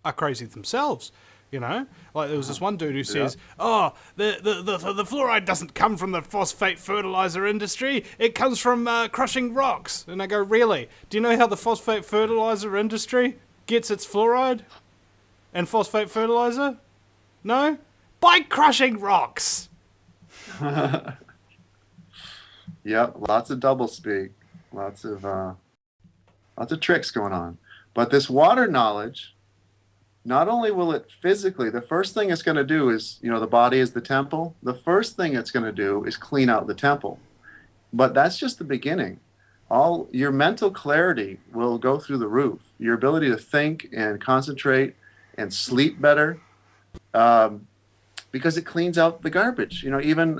are crazy themselves. You know, like there was this one dude who says, "Oh, the fluoride doesn't come from the phosphate fertilizer industry; it comes from crushing rocks." And I go, "Really? Do you know how the phosphate fertilizer industry gets its fluoride and phosphate fertilizer? No, by crushing rocks." Yep, lots of doublespeak, lots of tricks going on. But this water knowledge, not only will it physically, the first thing it's going to do is, you know, the body is the temple. The first thing it's going to do is clean out the temple. But that's just the beginning. All your mental clarity will go through the roof. Your ability to think and concentrate and sleep better, because it cleans out the garbage. You know, even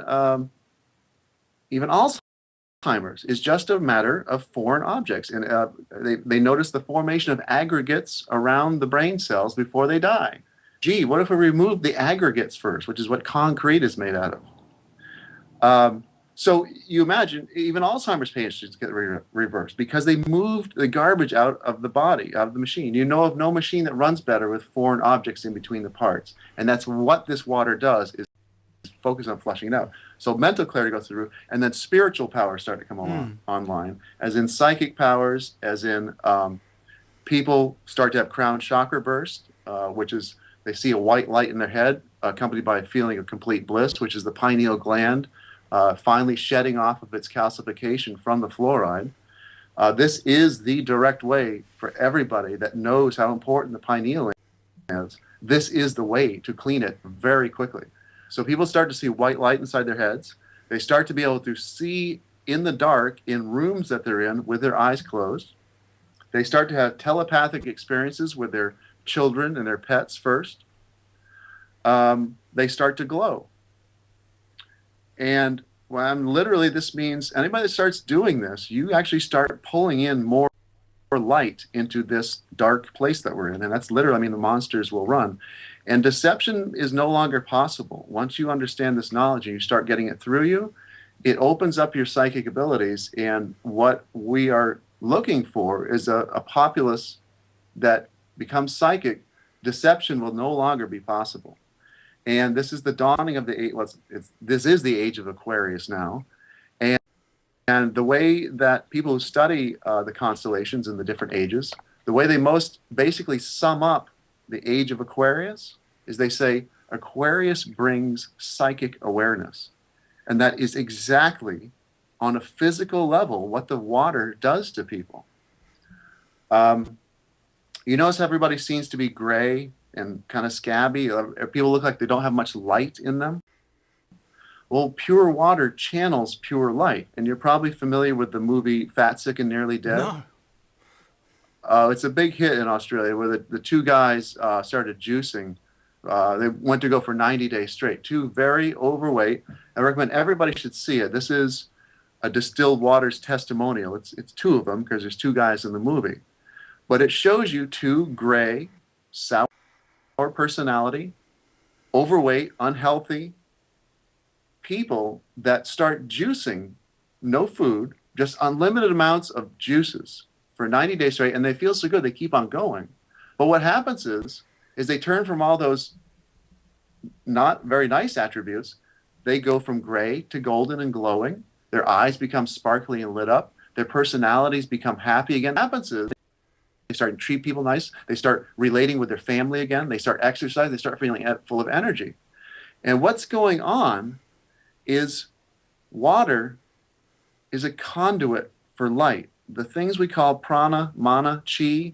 even Alzheimer's is just a matter of foreign objects. And they notice the formation of aggregates around the brain cells before they die. Gee, what if we remove the aggregates first, which is what concrete is made out of? So you imagine even Alzheimer's patients get reversed because they moved the garbage out of the body, out of the machine. You know of no machine that runs better with foreign objects in between the parts. And that's what this water does, is focus on flushing it out. So mental clarity goes through, and then spiritual powers start to come online, as in psychic powers, as in people start to have crown chakra burst, which is they see a white light in their head accompanied by a feeling of complete bliss, which is the pineal gland finally shedding off of its calcification from the fluoride. This is the direct way for everybody that knows how important the pineal is. This is the way to clean it very quickly. So people start to see white light inside their heads. They start to be able to see in the dark in rooms that they're in with their eyes closed. They start to have telepathic experiences with their children and their pets first. They start to glow. And literally this means anybody that starts doing this, you actually start pulling in more light into this dark place that we're in. And that's literally, I mean, the monsters will run. And deception is no longer possible. Once you understand this knowledge and you start getting it through you, it opens up your psychic abilities. And what we are looking for is a populace that becomes psychic. Deception will no longer be possible. And this is the dawning of this is the age of Aquarius now. And the way that people who study the constellations and the different ages, the way they most basically sum up the age of Aquarius is they say Aquarius brings psychic awareness. And that is exactly on a physical level what the water does to people. You notice everybody seems to be gray and kind of scabby. People look like they don't have much light in them. Well, pure water channels pure light. And you're probably familiar with the movie Fat, Sick, and Nearly Dead. No. It's a big hit in Australia where the two guys started juicing. They went to go for 90 days straight. Two very overweight. I recommend everybody should see it. This is a Distilled Waters testimonial. It's two of them because there's two guys in the movie. But it shows you two gray, sour personality, overweight, unhealthy people that start juicing, no food, just unlimited amounts of juices for 90 days straight, and they feel so good they keep on going. But what happens is they turn from all those not very nice attributes. They go from gray to golden and glowing. Their eyes become sparkly and lit up. Their personalities become happy again. What happens is they start to treat people nice. They start relating with their family again. They start exercising. They start feeling full of energy. And what's going on is water is a conduit for light. The things we call prana, mana, chi,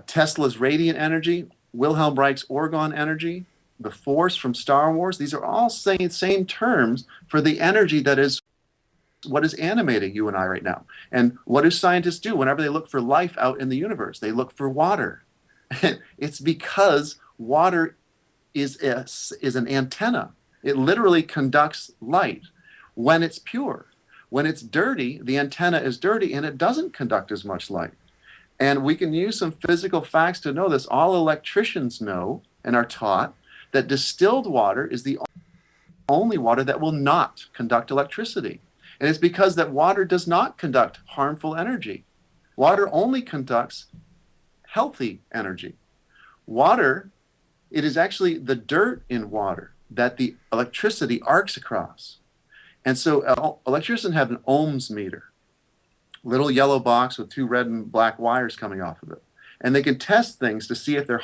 Tesla's radiant energy, Wilhelm Reich's orgone energy, the force from Star Wars, these are all same terms for the energy that is what is animating you and I right now. And what do scientists do whenever they look for life out in the universe? They look for water. It's because water is an antenna. It literally conducts light when it's pure. When it's dirty, the antenna is dirty and it doesn't conduct as much light. And we can use some physical facts to know this. All electricians know and are taught that distilled water is the only water that will not conduct electricity. And it's because that water does not conduct harmful energy. Water only conducts healthy energy. Water, it is actually the dirt in water that the electricity arcs across. And so electricians have an ohms meter, little yellow box with two red and black wires coming off of it. And they can test things to see if they're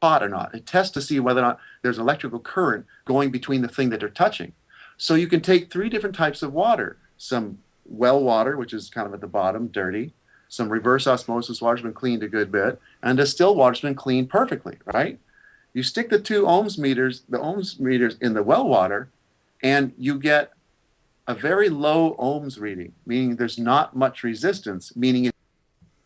hot or not. It tests to see whether or not there's electrical current going between the thing that they're touching. So you can take three different types of water. Some well water, which is kind of at the bottom, dirty. Some reverse osmosis water's been cleaned a good bit. And distilled water's been cleaned perfectly, right? You stick the ohms meters in the well water, and you get a very low ohms reading, meaning there's not much resistance, meaning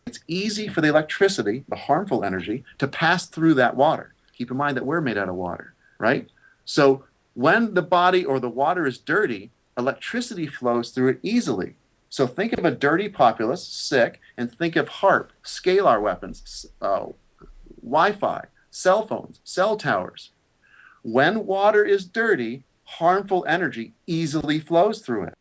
it's easy for the electricity, the harmful energy, to pass through that water. Keep in mind that we're made out of water, right? So when the body or the water is dirty, electricity flows through it easily. So think of a dirty populace, sick, and think of HARP, scalar weapons, Wi-Fi, cell phones, cell towers. When water is dirty, harmful energy easily flows through it.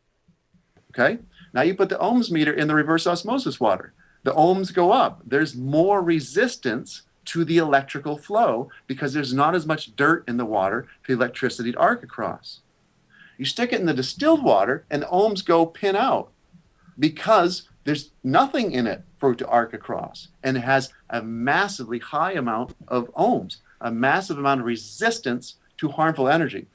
Okay? Now you put the ohms meter in the reverse osmosis water. The ohms go up. There's more resistance to the electrical flow because there's not as much dirt in the water for the electricity to arc across. You stick it in the distilled water and the ohms go pin out because there's nothing in it for it to arc across. And it has a massively high amount of ohms, a massive amount of resistance to harmful energy.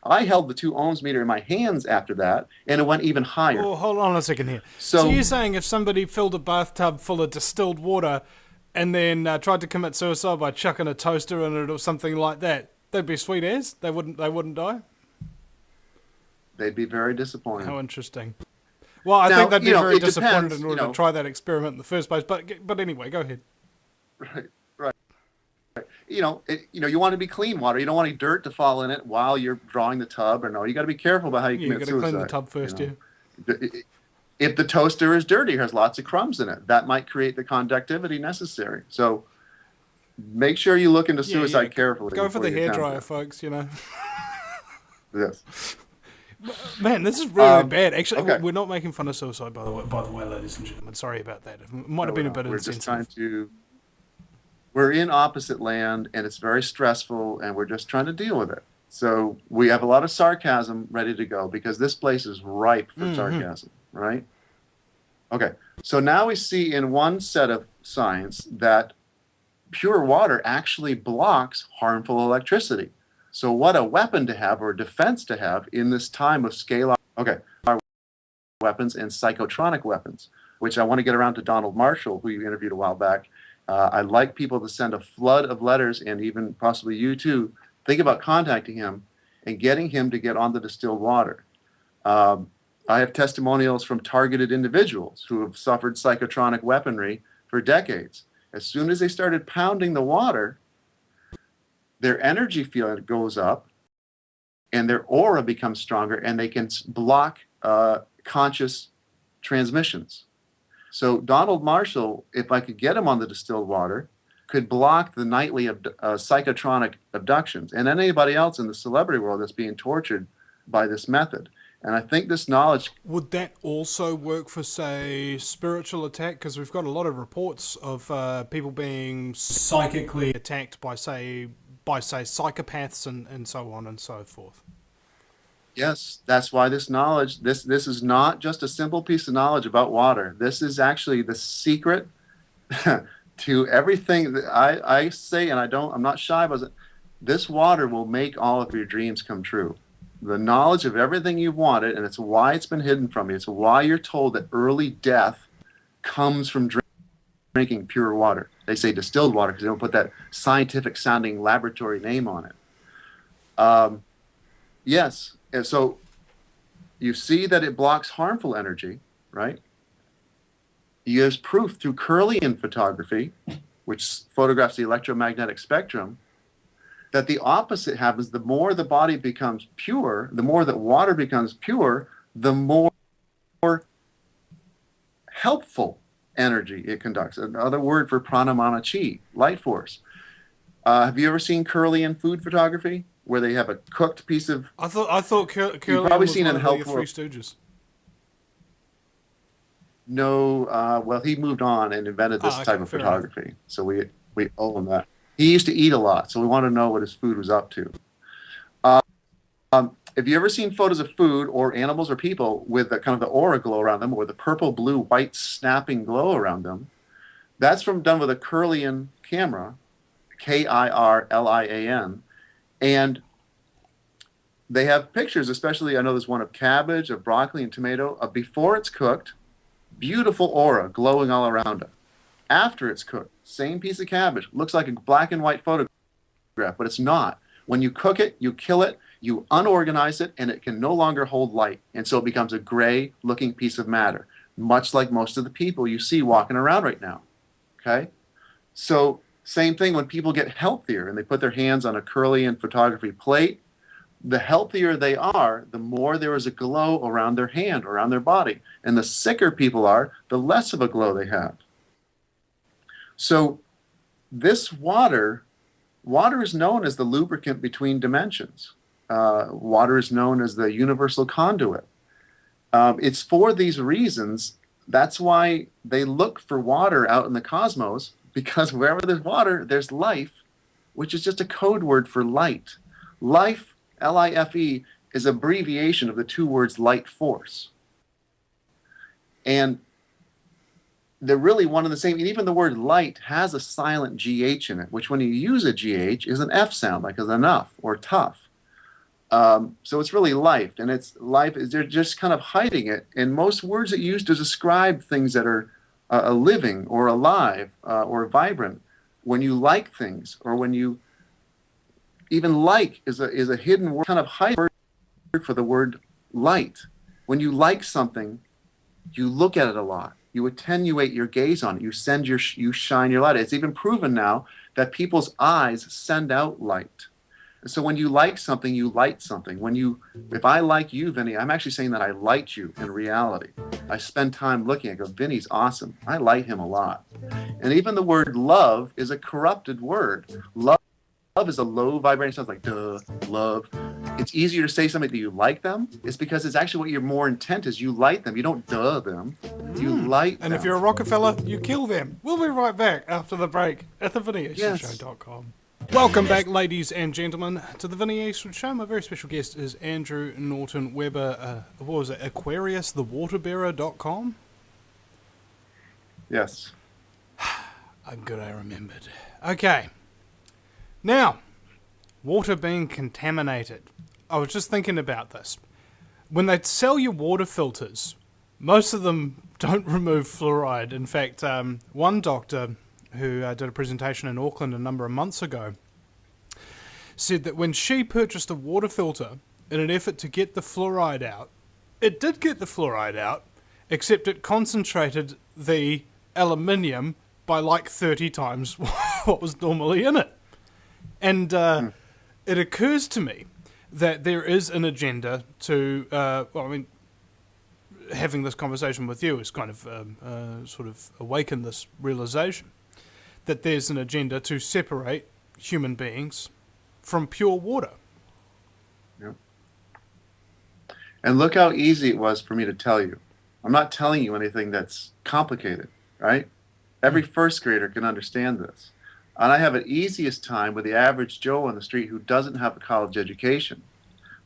I held the 2 ohms meter in my hands after that, and it went even higher. Oh, hold on a second here. So you're saying if somebody filled a bathtub full of distilled water and then tried to commit suicide by chucking a toaster in it or something like that, they'd be sweet as? They wouldn't die? They'd be very disappointed. How interesting. Well, I think they'd be very disappointed in order to try that experiment in the first place. But anyway, go ahead. Right. You want to be clean water. You don't want any dirt to fall in it while you're drawing the tub. Or no, you got to be careful about how you commit suicide. You got to clean the tub first, If the toaster is dirty, has lots of crumbs in it, that might create the conductivity necessary. So make sure you look into suicide carefully. Go for the hairdryer, folks. Yes. Man, this is really bad. Actually, we're not making fun of suicide, by the way, ladies and gentlemen. Sorry about that. It might have been a bit insensitive. We're in opposite land, and it's very stressful, and we're just trying to deal with it. So we have a lot of sarcasm ready to go because this place is ripe for sarcasm, right? Okay, so now we see in one set of science that pure water actually blocks harmful electricity. So what a weapon to have or a defense to have in this time of scalar weapons and psychotronic weapons, which I want to get around to Donald Marshall, who you interviewed a while back. I'd like people to send a flood of letters, and even possibly you too, think about contacting him and getting him to get on the distilled water. I have testimonials from targeted individuals who have suffered psychotronic weaponry for decades. As soon as they started pounding the water, their energy field goes up and their aura becomes stronger, and they can block conscious transmissions. So Donald Marshall, if I could get him on the distilled water, could block the nightly psychotronic abductions and anybody else in the celebrity world that's being tortured by this method. And I think this knowledge... Would that also work for, say, spiritual attack? Because we've got a lot of reports of people being psychically attacked by, say, psychopaths and so on and so forth. Yes, that's why this knowledge, this is not just a simple piece of knowledge about water. This is actually the secret to everything that I say, and I'm not shy about it. This water will make all of your dreams come true. The knowledge of everything you've wanted, and it's why it's been hidden from you. It's why you're told that early death comes from drinking pure water. They say distilled water because they don't put that scientific sounding laboratory name on it. Yes. And so you see that it blocks harmful energy, right? There's proof through Kirlian photography, which photographs the electromagnetic spectrum, that the opposite happens. The more the body becomes pure, the more that water becomes pure, the more helpful energy it conducts. Another word for pranamana chi, light force. Have you ever seen Kirlian food photography, where they have a cooked piece of... I thought Kirlian probably was seen one in of the Health Three Stooges. No, well, he moved on and invented this type of photography. Enough. So we owe him that. He used to eat a lot, so we want to know what his food was up to. Have you ever seen photos of food or animals or people with the kind of the aura glow around them, or the purple, blue, white snapping glow around them? That's done with a Kirlian camera, Kirlian, and they have pictures, especially I know there's one of cabbage, of broccoli and tomato, of before it's cooked, beautiful aura glowing all around it. After it's cooked, same piece of cabbage, looks like a black and white photograph, but it's not. When you cook it, you kill it, you unorganize it, and it can no longer hold light. And so it becomes a gray looking piece of matter, much like most of the people you see walking around right now. Okay? So same thing when people get healthier and they put their hands on a Kirlian photography plate, the healthier they are, the more there is a glow around their hand, around their body. And the sicker people are, the less of a glow they have. So this water is known as the lubricant between dimensions. Water is known as the universal conduit. It's for these reasons. That's why they look for water out in the cosmos, because wherever there's water, there's life, which is just a code word for light. Life, L-I-F-E, is an abbreviation of the two words light force. And they're really one and the same. And even the word light has a silent GH in it, which when you use a GH is an F sound, like as enough or tough. So it's really life, and it's life. They're just kind of hiding it. And most words that you use to describe things that are living or alive or vibrant, when you like things, or when you even like is a hidden word, kind of hidden word for the word light. When you like something, you look at it a lot. You attenuate your gaze on it. You shine your light. It's even proven now that people's eyes send out light. So when you like something, you light something. If I like you, Vinny, I'm actually saying that I light you in reality. I spend time looking. I go, Vinny's awesome. I light him a lot. And even the word love is a corrupted word. Love is a low vibrating. Sounds like duh, love. It's easier to say something that you like them. It's because it's actually what your more intent is. You light them. You don't duh them. You light them. And if you're a Rockefeller, you kill them. We'll be right back after the break at thevinnieeastwoodshow.com. Welcome back, ladies and gentlemen, to the Vinnie Eastwood Show. My very special guest is Andrew Norton Webber. What was it? AquariusTheWaterbearer.com? Yes. I'm good, I remembered. Okay. Now, water being contaminated. I was just thinking about this. When they sell you water filters, most of them don't remove fluoride. In fact, one doctor who did a presentation in Auckland a number of months ago, said that when she purchased a water filter in an effort to get the fluoride out, it did get the fluoride out, except it concentrated the aluminium by like 30 times what was normally in it. And it occurs to me that there is an agenda to, having this conversation with you has kind of sort of awakened this realization that there's an agenda to separate human beings from pure water. Yep. And look how easy it was for me to tell you. I'm not telling you anything that's complicated, right? Every first grader can understand this. And I have an easiest time with the average Joe on the street who doesn't have a college education.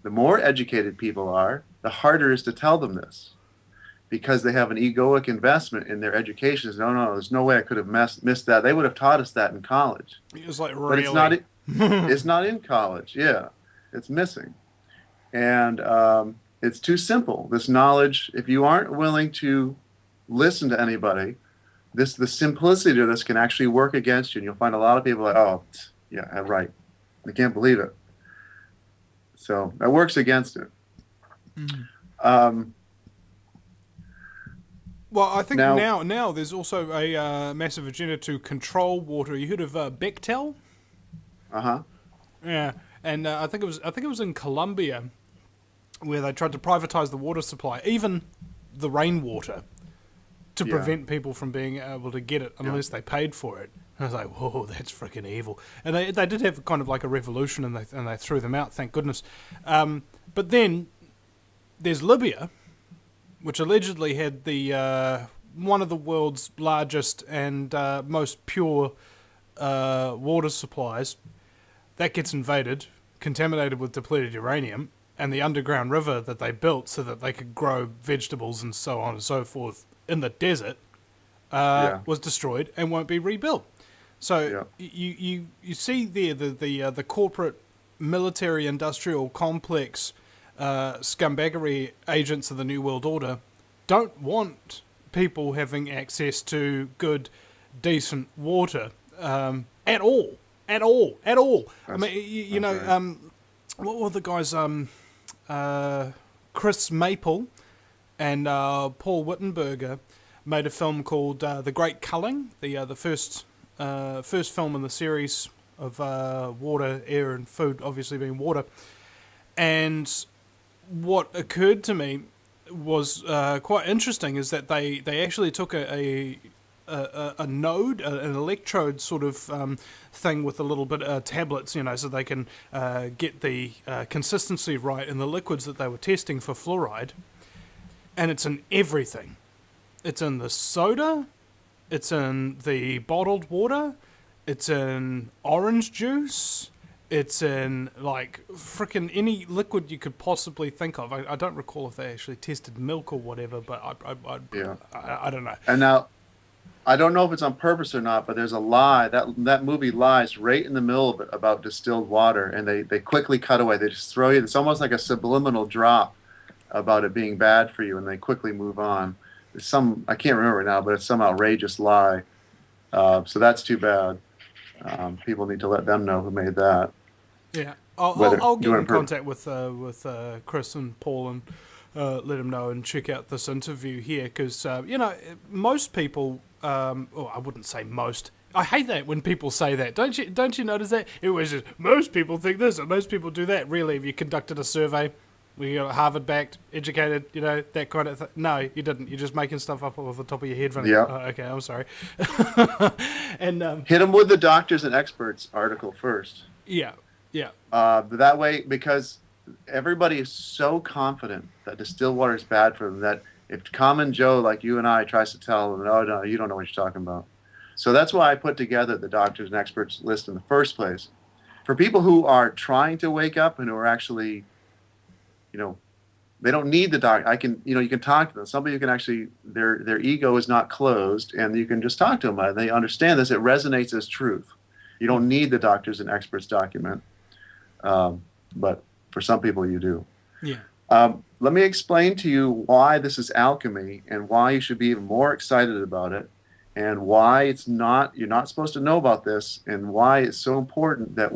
The more educated people are, the harder it is to tell them this, because they have an egoic investment in their education. No, there's no way I could have missed that. They would have taught us that in college. It's like, really? But it's not in college. Yeah, it's missing. And it's too simple. This knowledge, if you aren't willing to listen to anybody, the simplicity of this can actually work against you. And you'll find a lot of people like, oh, yeah, I'm right. I can't believe it. So that works against it. Well, I think now there's also a massive agenda to control water. You heard of Bechtel? Yeah, and I think it was in Colombia where they tried to privatize the water supply, even the rainwater, to prevent people from being able to get it unless they paid for it. And I was like, whoa, that's freaking evil. And they did have kind of like a revolution, and they threw them out, thank goodness. But then there's Libya, which allegedly had the one of the world's largest and most pure water supplies. That gets invaded, contaminated with depleted uranium, and the underground river that they built so that they could grow vegetables and so on and so forth in the desert was destroyed and won't be rebuilt. So you see there the corporate military industrial complex scumbaggery agents of the New World Order don't want people having access to good, decent water at all. I mean, what were the guys? Chris Maple and Paul Wittenberger made a film called The Great Culling, the first film in the series of water, air, and food, obviously being water. And what occurred to me was quite interesting is that they actually took a node, an electrode sort of thing with a little bit of tablets, so they can get the consistency right in the liquids that they were testing for fluoride. And it's in everything. It's in the soda, it's in the bottled water, it's in orange juice, it's in, like, frickin' any liquid you could possibly think of. I don't recall if they actually tested milk or whatever, but I don't know. And now, I don't know if it's on purpose or not, but there's a lie. That movie lies right in the middle of it about distilled water, and they quickly cut away. They just throw you. It's almost like a subliminal drop about it being bad for you, and they quickly move on. It's I can't remember now, but it's some outrageous lie. So that's too bad. People need to let them know who made that. Yeah, I'll get in contact with Chris and Paul and let them know and check out this interview here, because most people, I wouldn't say most. I hate that when people say that. Don't you notice that? It was just most people think this and most people do that. Really, if you conducted a survey, we got Harvard backed, educated, that kind of thing. No, you didn't. You're just making stuff up off the top of your head. Yeah. Oh, okay, I'm sorry. And hit them with the doctors and experts article first. Yeah. Yeah. That way, because everybody is so confident that distilled water is bad for them that if common Joe like you and I tries to tell them, no, you don't know what you're talking about. So that's why I put together the doctors and experts list in the first place. For people who are trying to wake up and who are actually, they don't need the doctor. You can talk to them. Somebody who can actually, their ego is not closed, and you can just talk to them. And they understand this. It resonates as truth. You don't need the doctors and experts document. But for some people you do. Yeah. Let me explain to you why this is alchemy and why you should be even more excited about it, and why you're not supposed to know about this, and why it's so important that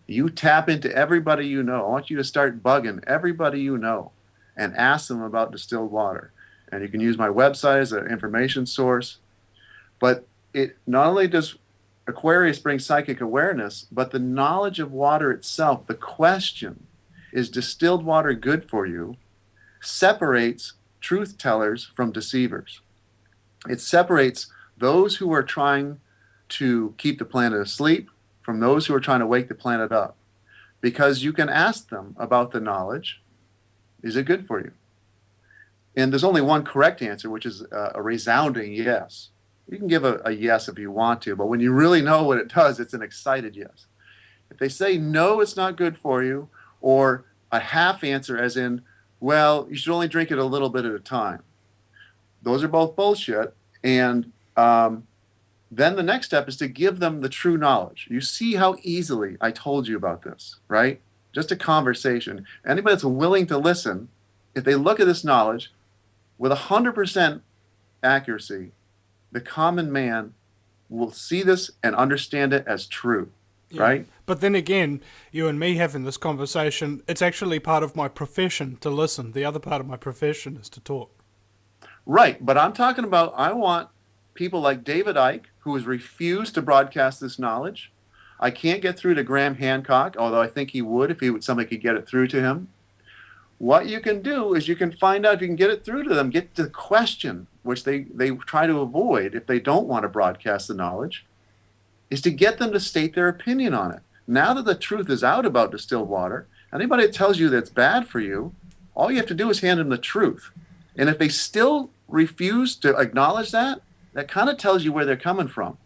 you tap into everybody you know. I want you to start bugging everybody you know and ask them about distilled water. And you can use my website as an information source. But it not only does Aquarius bring psychic awareness, but the knowledge of water itself, the question, is distilled water good for you, separates truth tellers from deceivers. It separates those who are trying to keep the planet asleep from those who are trying to wake the planet up. Because you can ask them about the knowledge, is it good for you? And there's only one correct answer, which is a resounding yes. You can give a yes if you want to, but when you really know what it does, it's an excited yes. If they say no, it's not good for you, or a half answer as in, well, you should only drink it a little bit at a time. Those are both bullshit. And then the next step is to give them the true knowledge. You see how easily I told you about this, right? Just a conversation. Anybody that's willing to listen, if they look at this knowledge with 100% accuracy, the common man will see this and understand it as true, right? But then again, you and me having this conversation, it's actually part of my profession to listen. The other part of my profession is to talk. Right, but I'm talking about, I want people like David Icke, who has refused to broadcast this knowledge. I can't get through to Graham Hancock, although I think he would if somebody could get it through to him. What you can do is you can find out if you can get it through to them, get the question, which they try to avoid if they don't want to broadcast the knowledge, is to get them to state their opinion on it. Now that the truth is out about distilled water, anybody that tells you that's bad for you, all you have to do is hand them the truth. And if they still refuse to acknowledge that, that kind of tells you where they're coming from.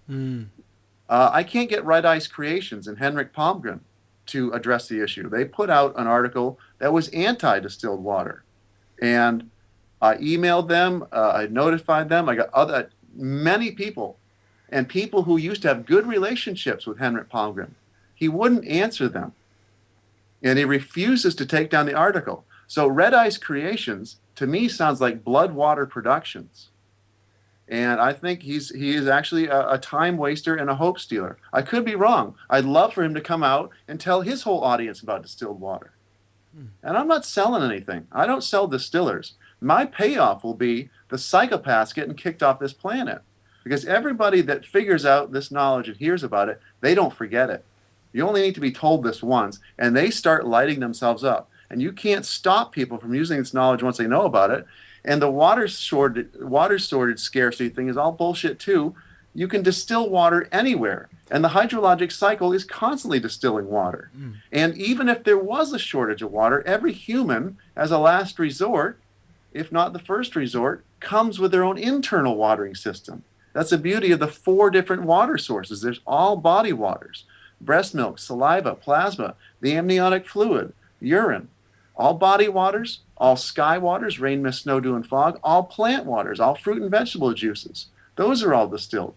I can't get Red Ice Creations and Henrik Palmgren to address the issue. They put out an article that was anti-distilled water. And I emailed them, I notified them, I got many people, and people who used to have good relationships with Henrik Palmgren. He wouldn't answer them. And he refuses to take down the article. So Red Ice Creations, to me, sounds like Bloodwater Productions. And I think he is actually a time waster and a hope stealer. I could be wrong. I'd love for him to come out and tell his whole audience about distilled water. And I'm not selling anything. I don't sell distillers. My payoff will be the psychopaths getting kicked off this planet. Because everybody that figures out this knowledge and hears about it, they don't forget it. You only need to be told this once, and they start lighting themselves up. And you can't stop people from using this knowledge once they know about it. And the water shortage scarcity thing is all bullshit too. You can distill water anywhere, and the hydrologic cycle is constantly distilling water. And even if there was a shortage of water, every human, as a last resort, if not the first resort, comes with their own internal watering system. That's the beauty of the 4 different water sources. There's all body waters: breast milk, saliva, plasma, the amniotic fluid, urine. All body waters, all sky waters, rain, mist, snow, dew, and fog, all plant waters, all fruit and vegetable juices. Those are all distilled.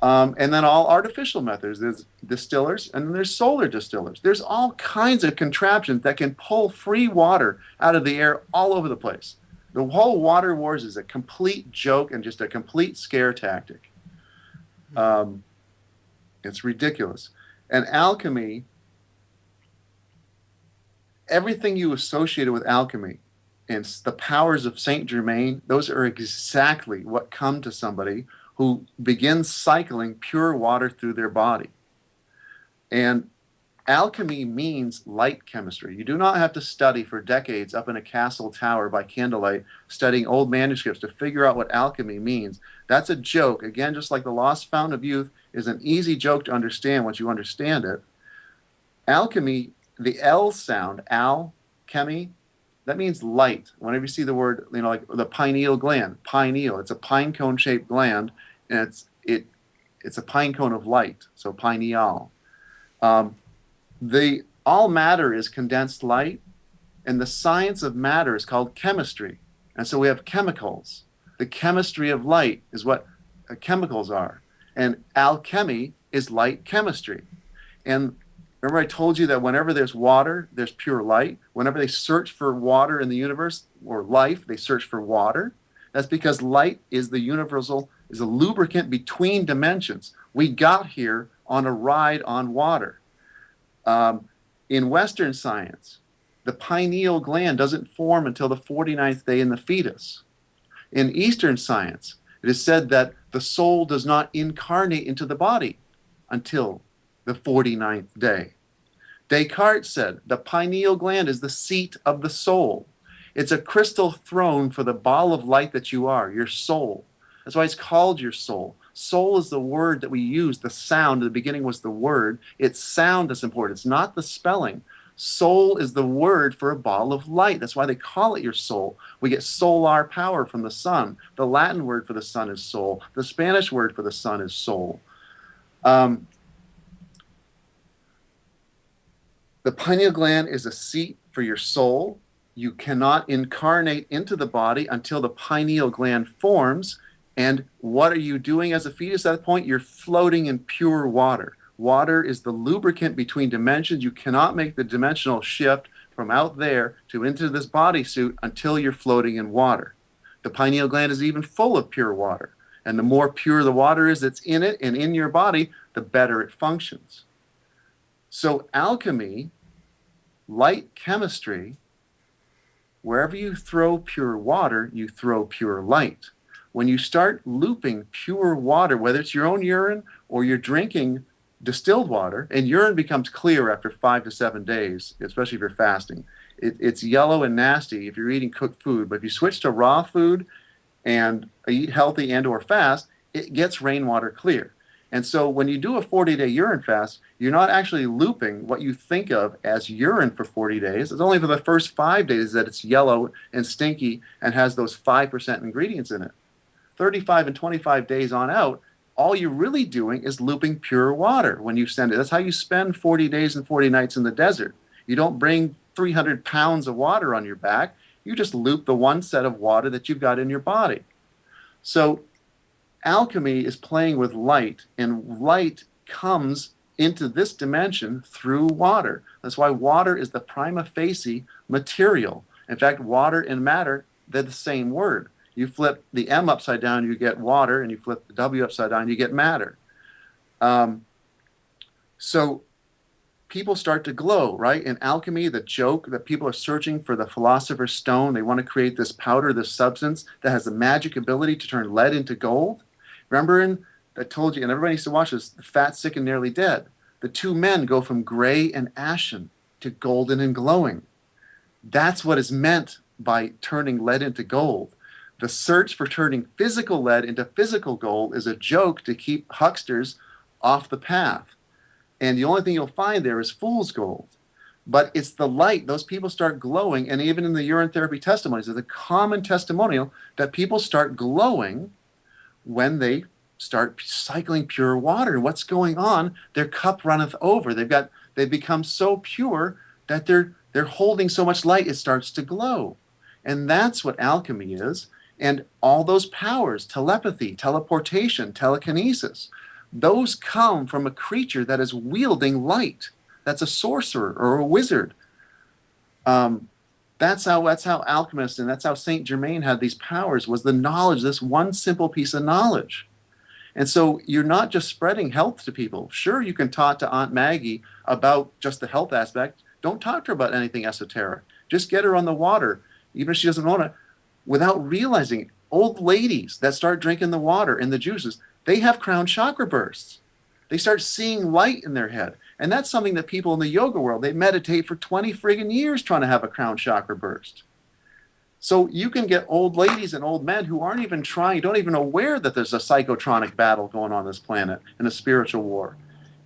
And then all artificial methods. There's distillers, and then there's solar distillers. There's all kinds of contraptions that can pull free water out of the air all over the place. The whole water wars is a complete joke and just a complete scare tactic. It's ridiculous. And alchemy, everything you associated with alchemy and the powers of Saint Germain, those are exactly what come to somebody who begins cycling pure water through their body. And alchemy means light chemistry. You do not have to study for decades up in a castle tower by candlelight, studying old manuscripts to figure out what alchemy means. That's a joke. Again, just like the lost fountain of youth is an easy joke to understand once you understand it. Alchemy, the L sound, alchemy, that means light. Whenever you see the word, like the pineal gland, pineal, it's a pine cone shaped gland, and it's a pine cone of light, so pineal. All matter is condensed light, and the science of matter is called chemistry. And so we have chemicals. The chemistry of light is what chemicals are. And alchemy is light chemistry. And remember I told you that whenever there's water, there's pure light. Whenever they search for water in the universe, or life, they search for water. That's because light is the universal, is a lubricant between dimensions. We got here on a ride on water. In Western science, the pineal gland doesn't form until the 49th day in the fetus. In Eastern science, it is said that the soul does not incarnate into the body until the 49th day. Descartes said the pineal gland is the seat of the soul. It's a crystal throne for the ball of light that you are, your soul. That's why it's called your soul. Soul is the word that we use. The sound, at the beginning was the word. It's sound that's important. It's not the spelling. Soul is the word for a ball of light. That's why they call it your soul. We get solar power from the sun. The Latin word for the sun is soul. The Spanish word for the sun is soul. The pineal gland is a seat for your soul. You cannot incarnate into the body until the pineal gland forms. And what are you doing as a fetus at that point? You're floating in pure water. Water is the lubricant between dimensions. You cannot make the dimensional shift from out there to into this bodysuit until you're floating in water. The pineal gland is even full of pure water. And the more pure the water is that's in it and in your body, the better it functions. So alchemy, light chemistry, wherever you throw pure water, you throw pure light. When you start looping pure water, whether it's your own urine or you're drinking distilled water, and urine becomes clear after 5 to 7 days, especially if you're fasting. It's yellow and nasty if you're eating cooked food, but if you switch to raw food and eat healthy and or fast, it gets rainwater clear. And so when you do a 40-day urine fast, you're not actually looping what you think of as urine for 40 days. It's only for the first 5 days that it's yellow and stinky and has those 5% ingredients in it. 35 and 25 days on out, all you're really doing is looping pure water when you send it. That's how you spend 40 days and 40 nights in the desert. You don't bring 300 pounds of water on your back. You just loop the one set of water that you've got in your body. So alchemy is playing with light, and light comes into this dimension through water. That's why water is the prima facie material. In fact, water and matter, they're the same word. You flip the M upside down, you get water, and you flip the W upside down, you get matter. So people start to glow, right? In alchemy, the joke that people are searching for the philosopher's stone, they want to create this powder, this substance that has the magic ability to turn lead into gold. Remember, I told you, and everybody needs to watch this, Fat, Sick, and Nearly Dead. the two men go from gray and ashen to golden and glowing. That's what is meant by turning lead into gold. The search for turning physical lead into physical gold is a joke to keep hucksters off the path. And the only thing you'll find there is fool's gold. But it's the light. Those people start glowing, and even in the urine therapy testimonies, there's a common testimonial that people start glowing when they start cycling pure water. And what's going on? Their cup runneth over. They've become so pure that they're holding so much light it starts to glow. And that's what alchemy is. And all those powers, telepathy, teleportation, telekinesis, those come from a creature that is wielding light. That's a sorcerer or a wizard. That's how alchemists, and that's how Saint Germain had these powers, was the knowledge, this one simple piece of knowledge. And so you're not just spreading health to people. Sure, you can talk to Aunt Maggie about just the health aspect. Don't talk to her about anything esoteric. Just get her on the water, even if she doesn't want to, without realizing it. Old ladies that start drinking the water and the juices, they have crown chakra bursts. They start seeing light in their head. And that's something that people in the yoga world, they meditate for 20 friggin' years trying to have a crown chakra burst. So you can get old ladies and old men who aren't even trying, don't even aware that there's a psychotronic battle going on this planet and a spiritual war.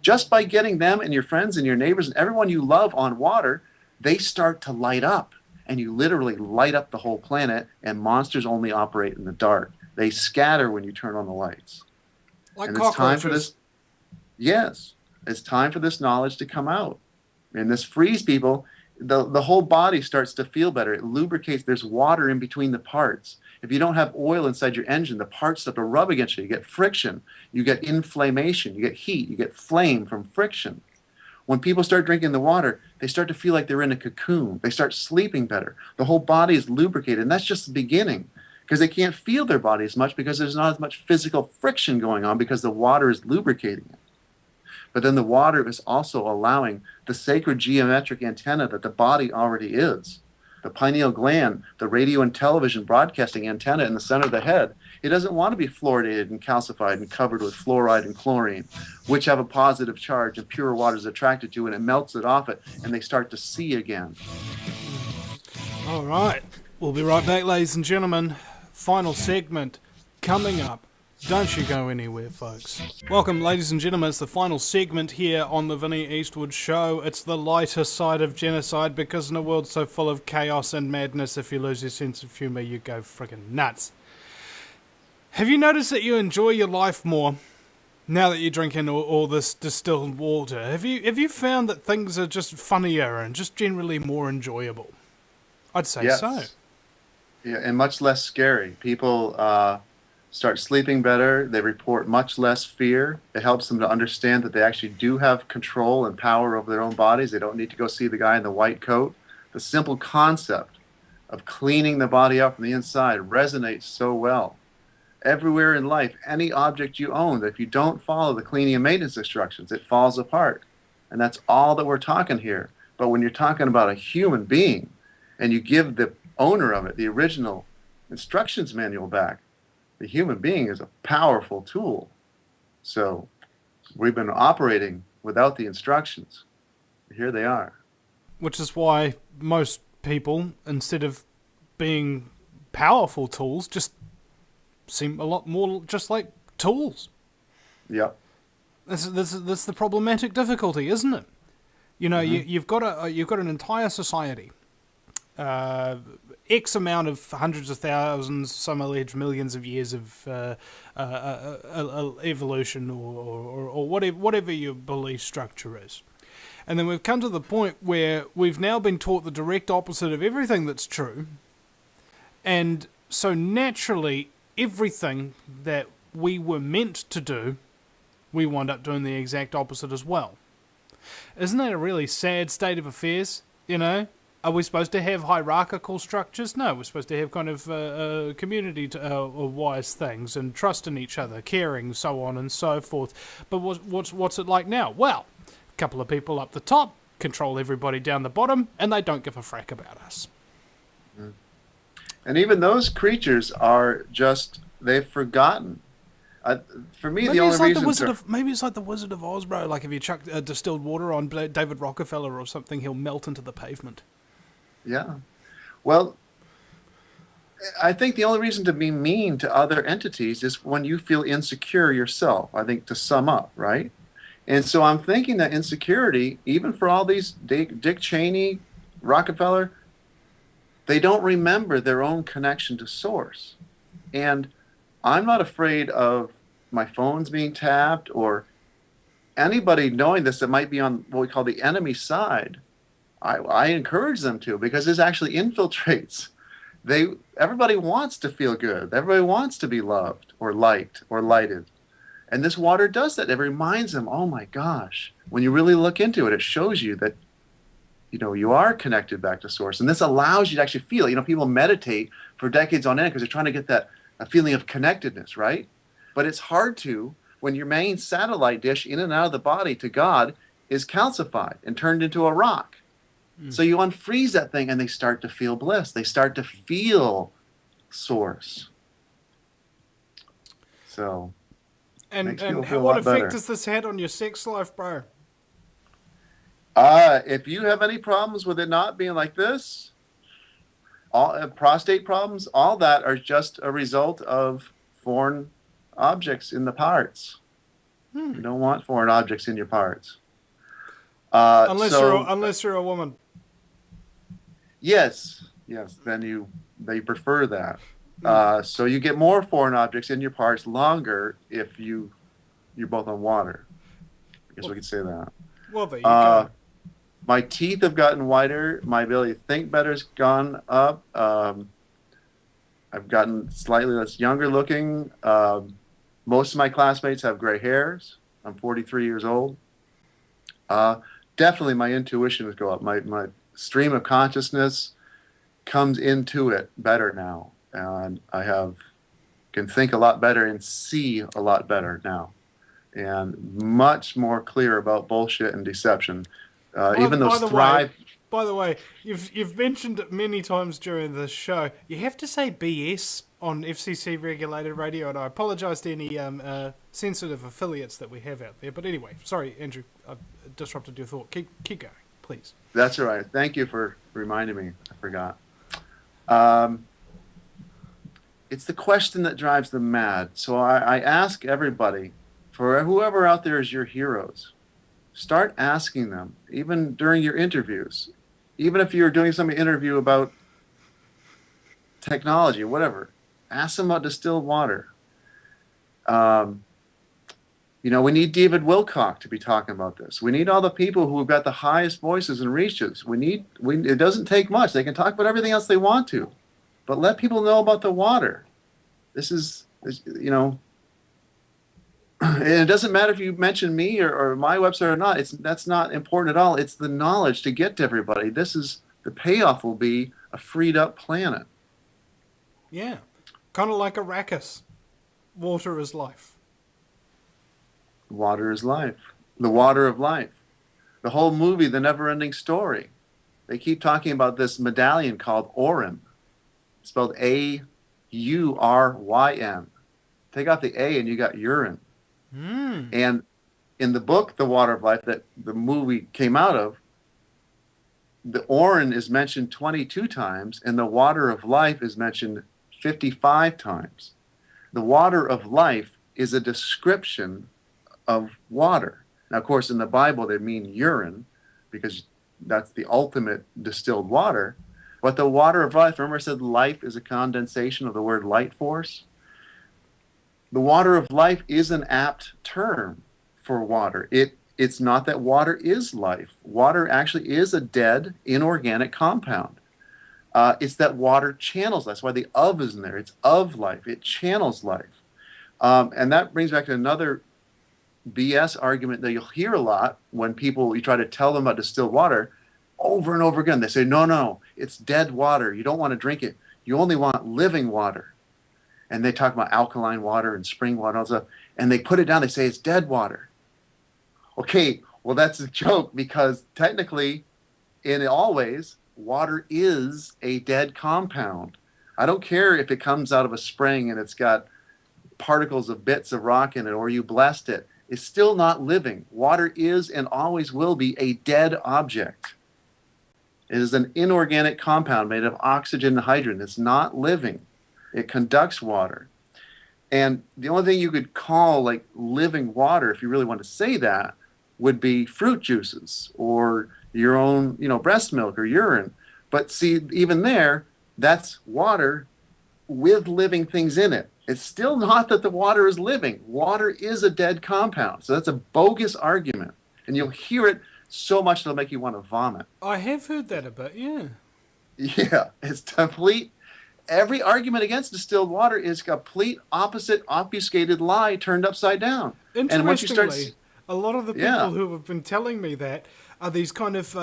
Just by getting them and your friends and your neighbors and everyone you love on water, they start to light up. And you literally light up the whole planet, and monsters only operate in the dark. They scatter when you turn on the lights. Like and cockroaches. It's time for this. Yes, it's time for this knowledge to come out. And this frees people. The whole body starts to feel better. It lubricates. There's water in between the parts. If you don't have oil inside your engine, the parts start to rub against you. You get friction. You get inflammation. You get heat. You get flame from friction. When people start drinking the water, they start to feel like they're in a cocoon. They start sleeping better. The whole body is lubricated, and that's just the beginning, because they can't feel their body as much because there's not as much physical friction going on because the water is lubricating it. But then the water is also allowing the sacred geometric antenna that the body already is, the pineal gland, the radio and television broadcasting antenna in the center of the head. It doesn't want to be fluoridated and calcified and covered with fluoride and chlorine, which have a positive charge, and pure water is attracted to, and it melts it off it, and they start to see again. All right. We'll be right back, ladies and gentlemen. Final segment coming up. Don't you go anywhere, folks. Welcome, ladies and gentlemen. It's the final segment here on the Vinnie Eastwood Show. It's the lighter side of genocide, because in a world so full of chaos and madness, if you lose your sense of humour, you go friggin' nuts. Have you noticed that you enjoy your life more now that you're drinking all this distilled water? Have you found that things are just funnier and just generally more enjoyable? I'd say Yes. so. Yeah, and much less scary. People start sleeping better. They report much less fear. It helps them to understand that they actually do have control and power over their own bodies. They don't need to go see the guy in the white coat. The simple concept of cleaning the body up from the inside resonates so well. Everywhere in life, any object you own, that if you don't follow the cleaning and maintenance instructions, it falls apart. And that's all that we're talking here. But when you're talking about a human being, and you give the owner of it the original instructions manual back, the human being is a powerful tool. So we've been operating without the instructions. Here they are. Which is why most people, instead of being powerful tools, just seem a lot more just like tools. Yep. This is the problematic difficulty, isn't it? You know, you've got an entire society, X amount of hundreds of thousands, some allege millions of years of evolution or whatever your belief structure is. And then we've come to the point where we've now been taught the direct opposite of everything that's true. And so naturally, everything that we were meant to do, we wind up doing the exact opposite as well. Isn't that a really sad state of affairs, you know? Are we supposed to have hierarchical structures? No, we're supposed to have kind of community-wise things and trust in each other, caring, so on and so forth. But what's it like now? Well, a couple of people up the top control everybody down the bottom, and they don't give a frack about us. And even those creatures are just, they've forgotten. For me, Maybe the only it's like reason the Wizard of maybe it's like the Wizard of Oz, bro. Like if you chuck distilled water on David Rockefeller or something, he'll melt into the pavement. yeah. Well, I think the only reason to be mean to other entities is when you feel insecure yourself. I think, to sum up, right? And so I'm thinking that insecurity, even for all these Dick Cheney, Rockefeller, they don't remember their own connection to source. And I'm not afraid of my phones being tapped or anybody knowing this that might be on what we call the enemy side. I encourage them to, because this actually infiltrates. Everybody wants to feel good. Everybody wants to be loved or liked or lighted. And this water does that. It reminds them, oh my gosh, when you really look into it, it shows you that, you are connected back to source. And this allows you to actually feel, people meditate for decades on end because they're trying to get a feeling of connectedness, right? But it's hard to when your main satellite dish in and out of the body to God is calcified and turned into a rock. So you unfreeze that thing and they start to feel bliss. They start to feel source. So, And feel what a lot effect better. has this had on your sex life, bro? If you have any problems with it not being like this, all prostate problems, all that are just a result of foreign objects in the parts. You don't want foreign objects in your parts. Unless you're a woman. Yes, then they prefer that. So you get more foreign objects in your parts longer if you're both on water. I guess we could say that. Well, there you go. My teeth have gotten whiter. My ability to think better has gone up. I've gotten slightly less younger looking. Most of my classmates have gray hairs. I'm 43 years old. Definitely my intuition has gone up. My stream of consciousness comes into it better now. And can think a lot better and see a lot better now. And much more clear about bullshit and deception. Even those thrive... By the way, you've mentioned it many times during this show. You have to say BS on FCC regulated radio, and I apologise to any sensitive affiliates that we have out there. But anyway, sorry, Andrew, I've disrupted your thought. Keep going, please. That's all right. Thank you for reminding me. I forgot. It's the question that drives them mad. So I ask everybody, for whoever out there is your heroes, start asking them, even during your interviews, even if you're doing some interview about technology, whatever, ask them about distilled water. We need David Wilcock to be talking about this. We need all the people who have got the highest voices and reaches. It doesn't take much. They can talk about everything else they want to, but let people know about the water. This is and it doesn't matter if you mention me or my website or not. That's not important at all. It's the knowledge to get to everybody. The payoff will be a freed up planet. Yeah, kind of like Arrakis. Water is life. Water is life. The water of life. The whole movie, The Never-Ending Story. They keep talking about this medallion called Oryn, spelled Auryn. Take out the A and you got urine. And in the book, The Water of Life, that the movie came out of, the Oryn is mentioned 22 times, and the water of life is mentioned 55 times. The water of life is a description of water. Now, of course, in the Bible, they mean urine, because that's the ultimate distilled water. But the water of life, remember I said life is a condensation of the word light force? The water of life is an apt term for water. It's not that water is life. Water actually is a dead, inorganic compound. It's that water channels. That's why the of is in there. It's of life. It channels life. And that brings back to another BS argument that you'll hear a lot when you try to tell them about distilled water over and over again. They say, no, it's dead water. You don't want to drink it. You only want living water. And they talk about alkaline water and spring water and all stuff, and they put it down. They say it's dead water. Okay, well, that's a joke, because technically, in all ways, water is a dead compound. I don't care if it comes out of a spring and it's got particles of bits of rock in it, or you blessed it, is still not living. Water is and always will be a dead object. It is an inorganic compound made of oxygen and hydrogen. It's not living. It conducts water. And the only thing you could call like living water, if you really want to say that, would be fruit juices or your own, breast milk or urine. But see, even there, that's water with living things in it. It's still not that the water is living. Water is a dead compound. So that's a bogus argument. And you'll hear it so much it'll make you want to vomit. I have heard that a bit, yeah. Yeah, it's complete. Every argument against distilled water is complete opposite, obfuscated lie turned upside down. Interestingly, and once you start, a lot of the people who have been telling me that are these kind of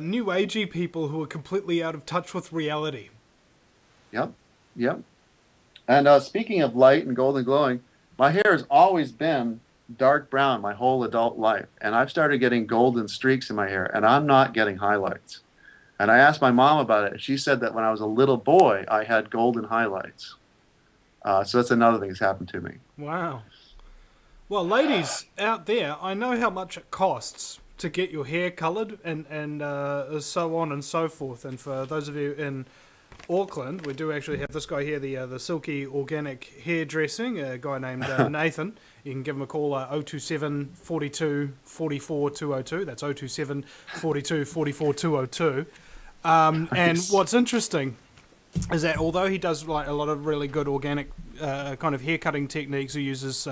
new agey people who are completely out of touch with reality. Yep. And speaking of light and golden glowing, my hair has always been dark brown my whole adult life. And I've started getting golden streaks in my hair, and I'm not getting highlights. And I asked my mom about it, and she said that when I was a little boy, I had golden highlights. So that's another thing that's happened to me. Wow. Well, ladies out there, I know how much it costs to get your hair coloured and so on and so forth. And for those of you in Auckland, we do actually have this guy here, the Silky Organic Hairdressing, a guy named Nathan. You can give him a call, 027 42 44 202. That's 027 42 44 202. And what's interesting is that although he does like a lot of really good organic kind of hair cutting techniques, he uses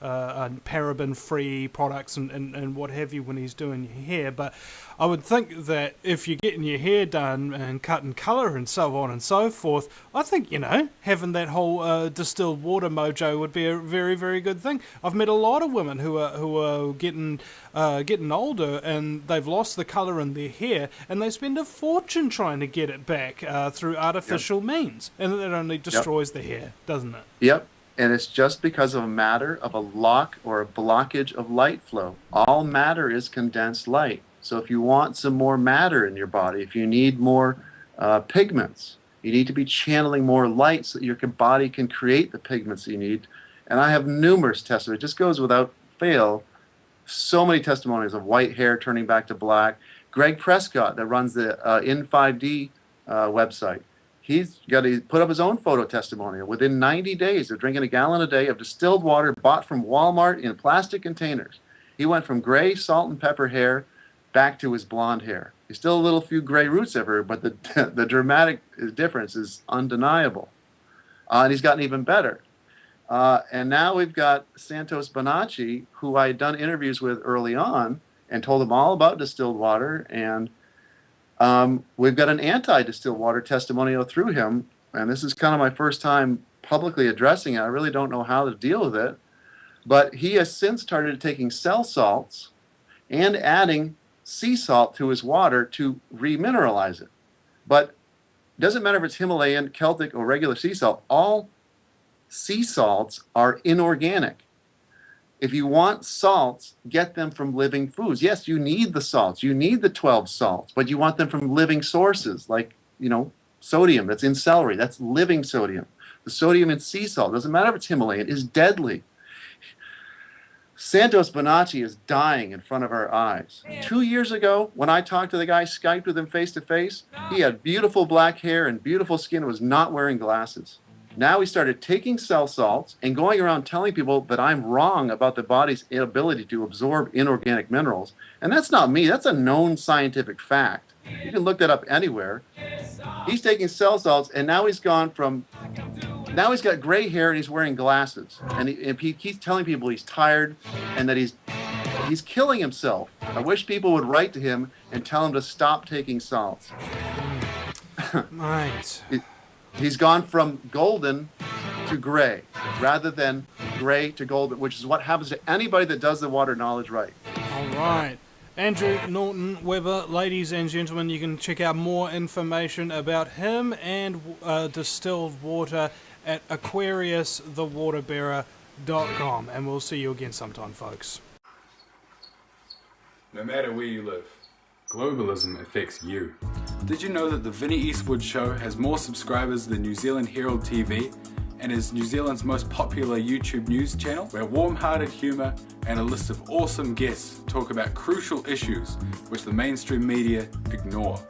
paraben-free products and what have you when he's doing your hair. But I would think that if you're getting your hair done and cut and colour and so on and so forth, I think, having that whole distilled water mojo would be a very, very good thing. I've met a lot of women who are getting older and they've lost the colour in their hair and they spend a fortune trying to get it back through artificial means. And that only destroys the hair, doesn't it? Yep. And it's just because of a matter of a lock or a blockage of light flow. All matter is condensed light. So if you want some more matter in your body, if you need more pigments, you need to be channeling more light so that your body can create the pigments you need. And I have numerous testimonies. It just goes without fail. So many testimonies of white hair turning back to black. Greg Prescott, that runs the In5D website, he's got to put up his own photo testimonial. Within 90 days of drinking a gallon a day of distilled water bought from Walmart in plastic containers, he went from gray salt and pepper hair back to his blonde hair. He's still a little few gray roots everywhere, but the dramatic difference is undeniable. And he's gotten even better. And now we've got Santos Bonacci, who I had done interviews with early on and told him all about distilled water. And we've got an anti-distilled water testimonial through him. And this is kind of my first time publicly addressing it. I really don't know how to deal with it. But he has since started taking cell salts and adding sea salt to his water to remineralize it. But it doesn't matter if it's Himalayan, Celtic, or regular sea salt. All sea salts are inorganic. If you want salts, get them from living foods. Yes, you need the salts. You need the 12 salts, but you want them from living sources like, sodium that's in celery. That's living sodium. The sodium in sea salt, doesn't matter if it's Himalayan, is deadly. Santos Bonacci is dying in front of our eyes. 2 years ago, when I talked to the guy, Skyped with him face to face, he had beautiful black hair and beautiful skin, was not wearing glasses. Now he started taking cell salts and going around telling people that I'm wrong about the body's inability to absorb inorganic minerals. And that's not me. That's a known scientific fact. You can look that up anywhere. He's taking cell salts, and now he's got gray hair and he's wearing glasses. And he keeps telling people he's tired and that he's killing himself. I wish people would write to him and tell him to stop taking salts. Right. He's gone from golden to gray rather than gray to golden, which is what happens to anybody that does the water knowledge right. All right. Andrew Norton Webber, ladies and gentlemen, you can check out more information about him and distilled water at aquariusthewaterbearer.com. And we'll see you again sometime, folks. No matter where you live, globalism affects you. Did you know that the Vinnie Eastwood Show has more subscribers than New Zealand Herald TV and is New Zealand's most popular YouTube news channel, where warm-hearted humour and a list of awesome guests talk about crucial issues which the mainstream media ignore.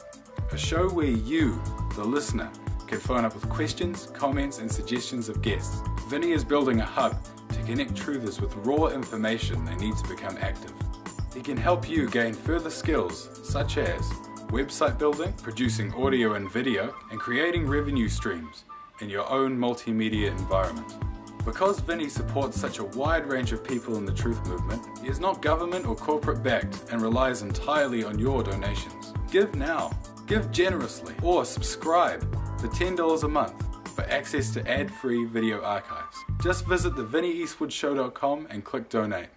A show where you, the listener, can phone up with questions, comments and suggestions of guests. Vinny is building a hub to connect truthers with raw information they need to become active. He can help you gain further skills such as website building, producing audio and video, and creating revenue streams in your own multimedia environment. Because Vinny supports such a wide range of people in the truth movement, he is not government or corporate backed and relies entirely on your donations. Give now, give generously, or subscribe for $10 a month for access to ad-free video archives. Just visit thevinnieeastwoodshow.com and click donate.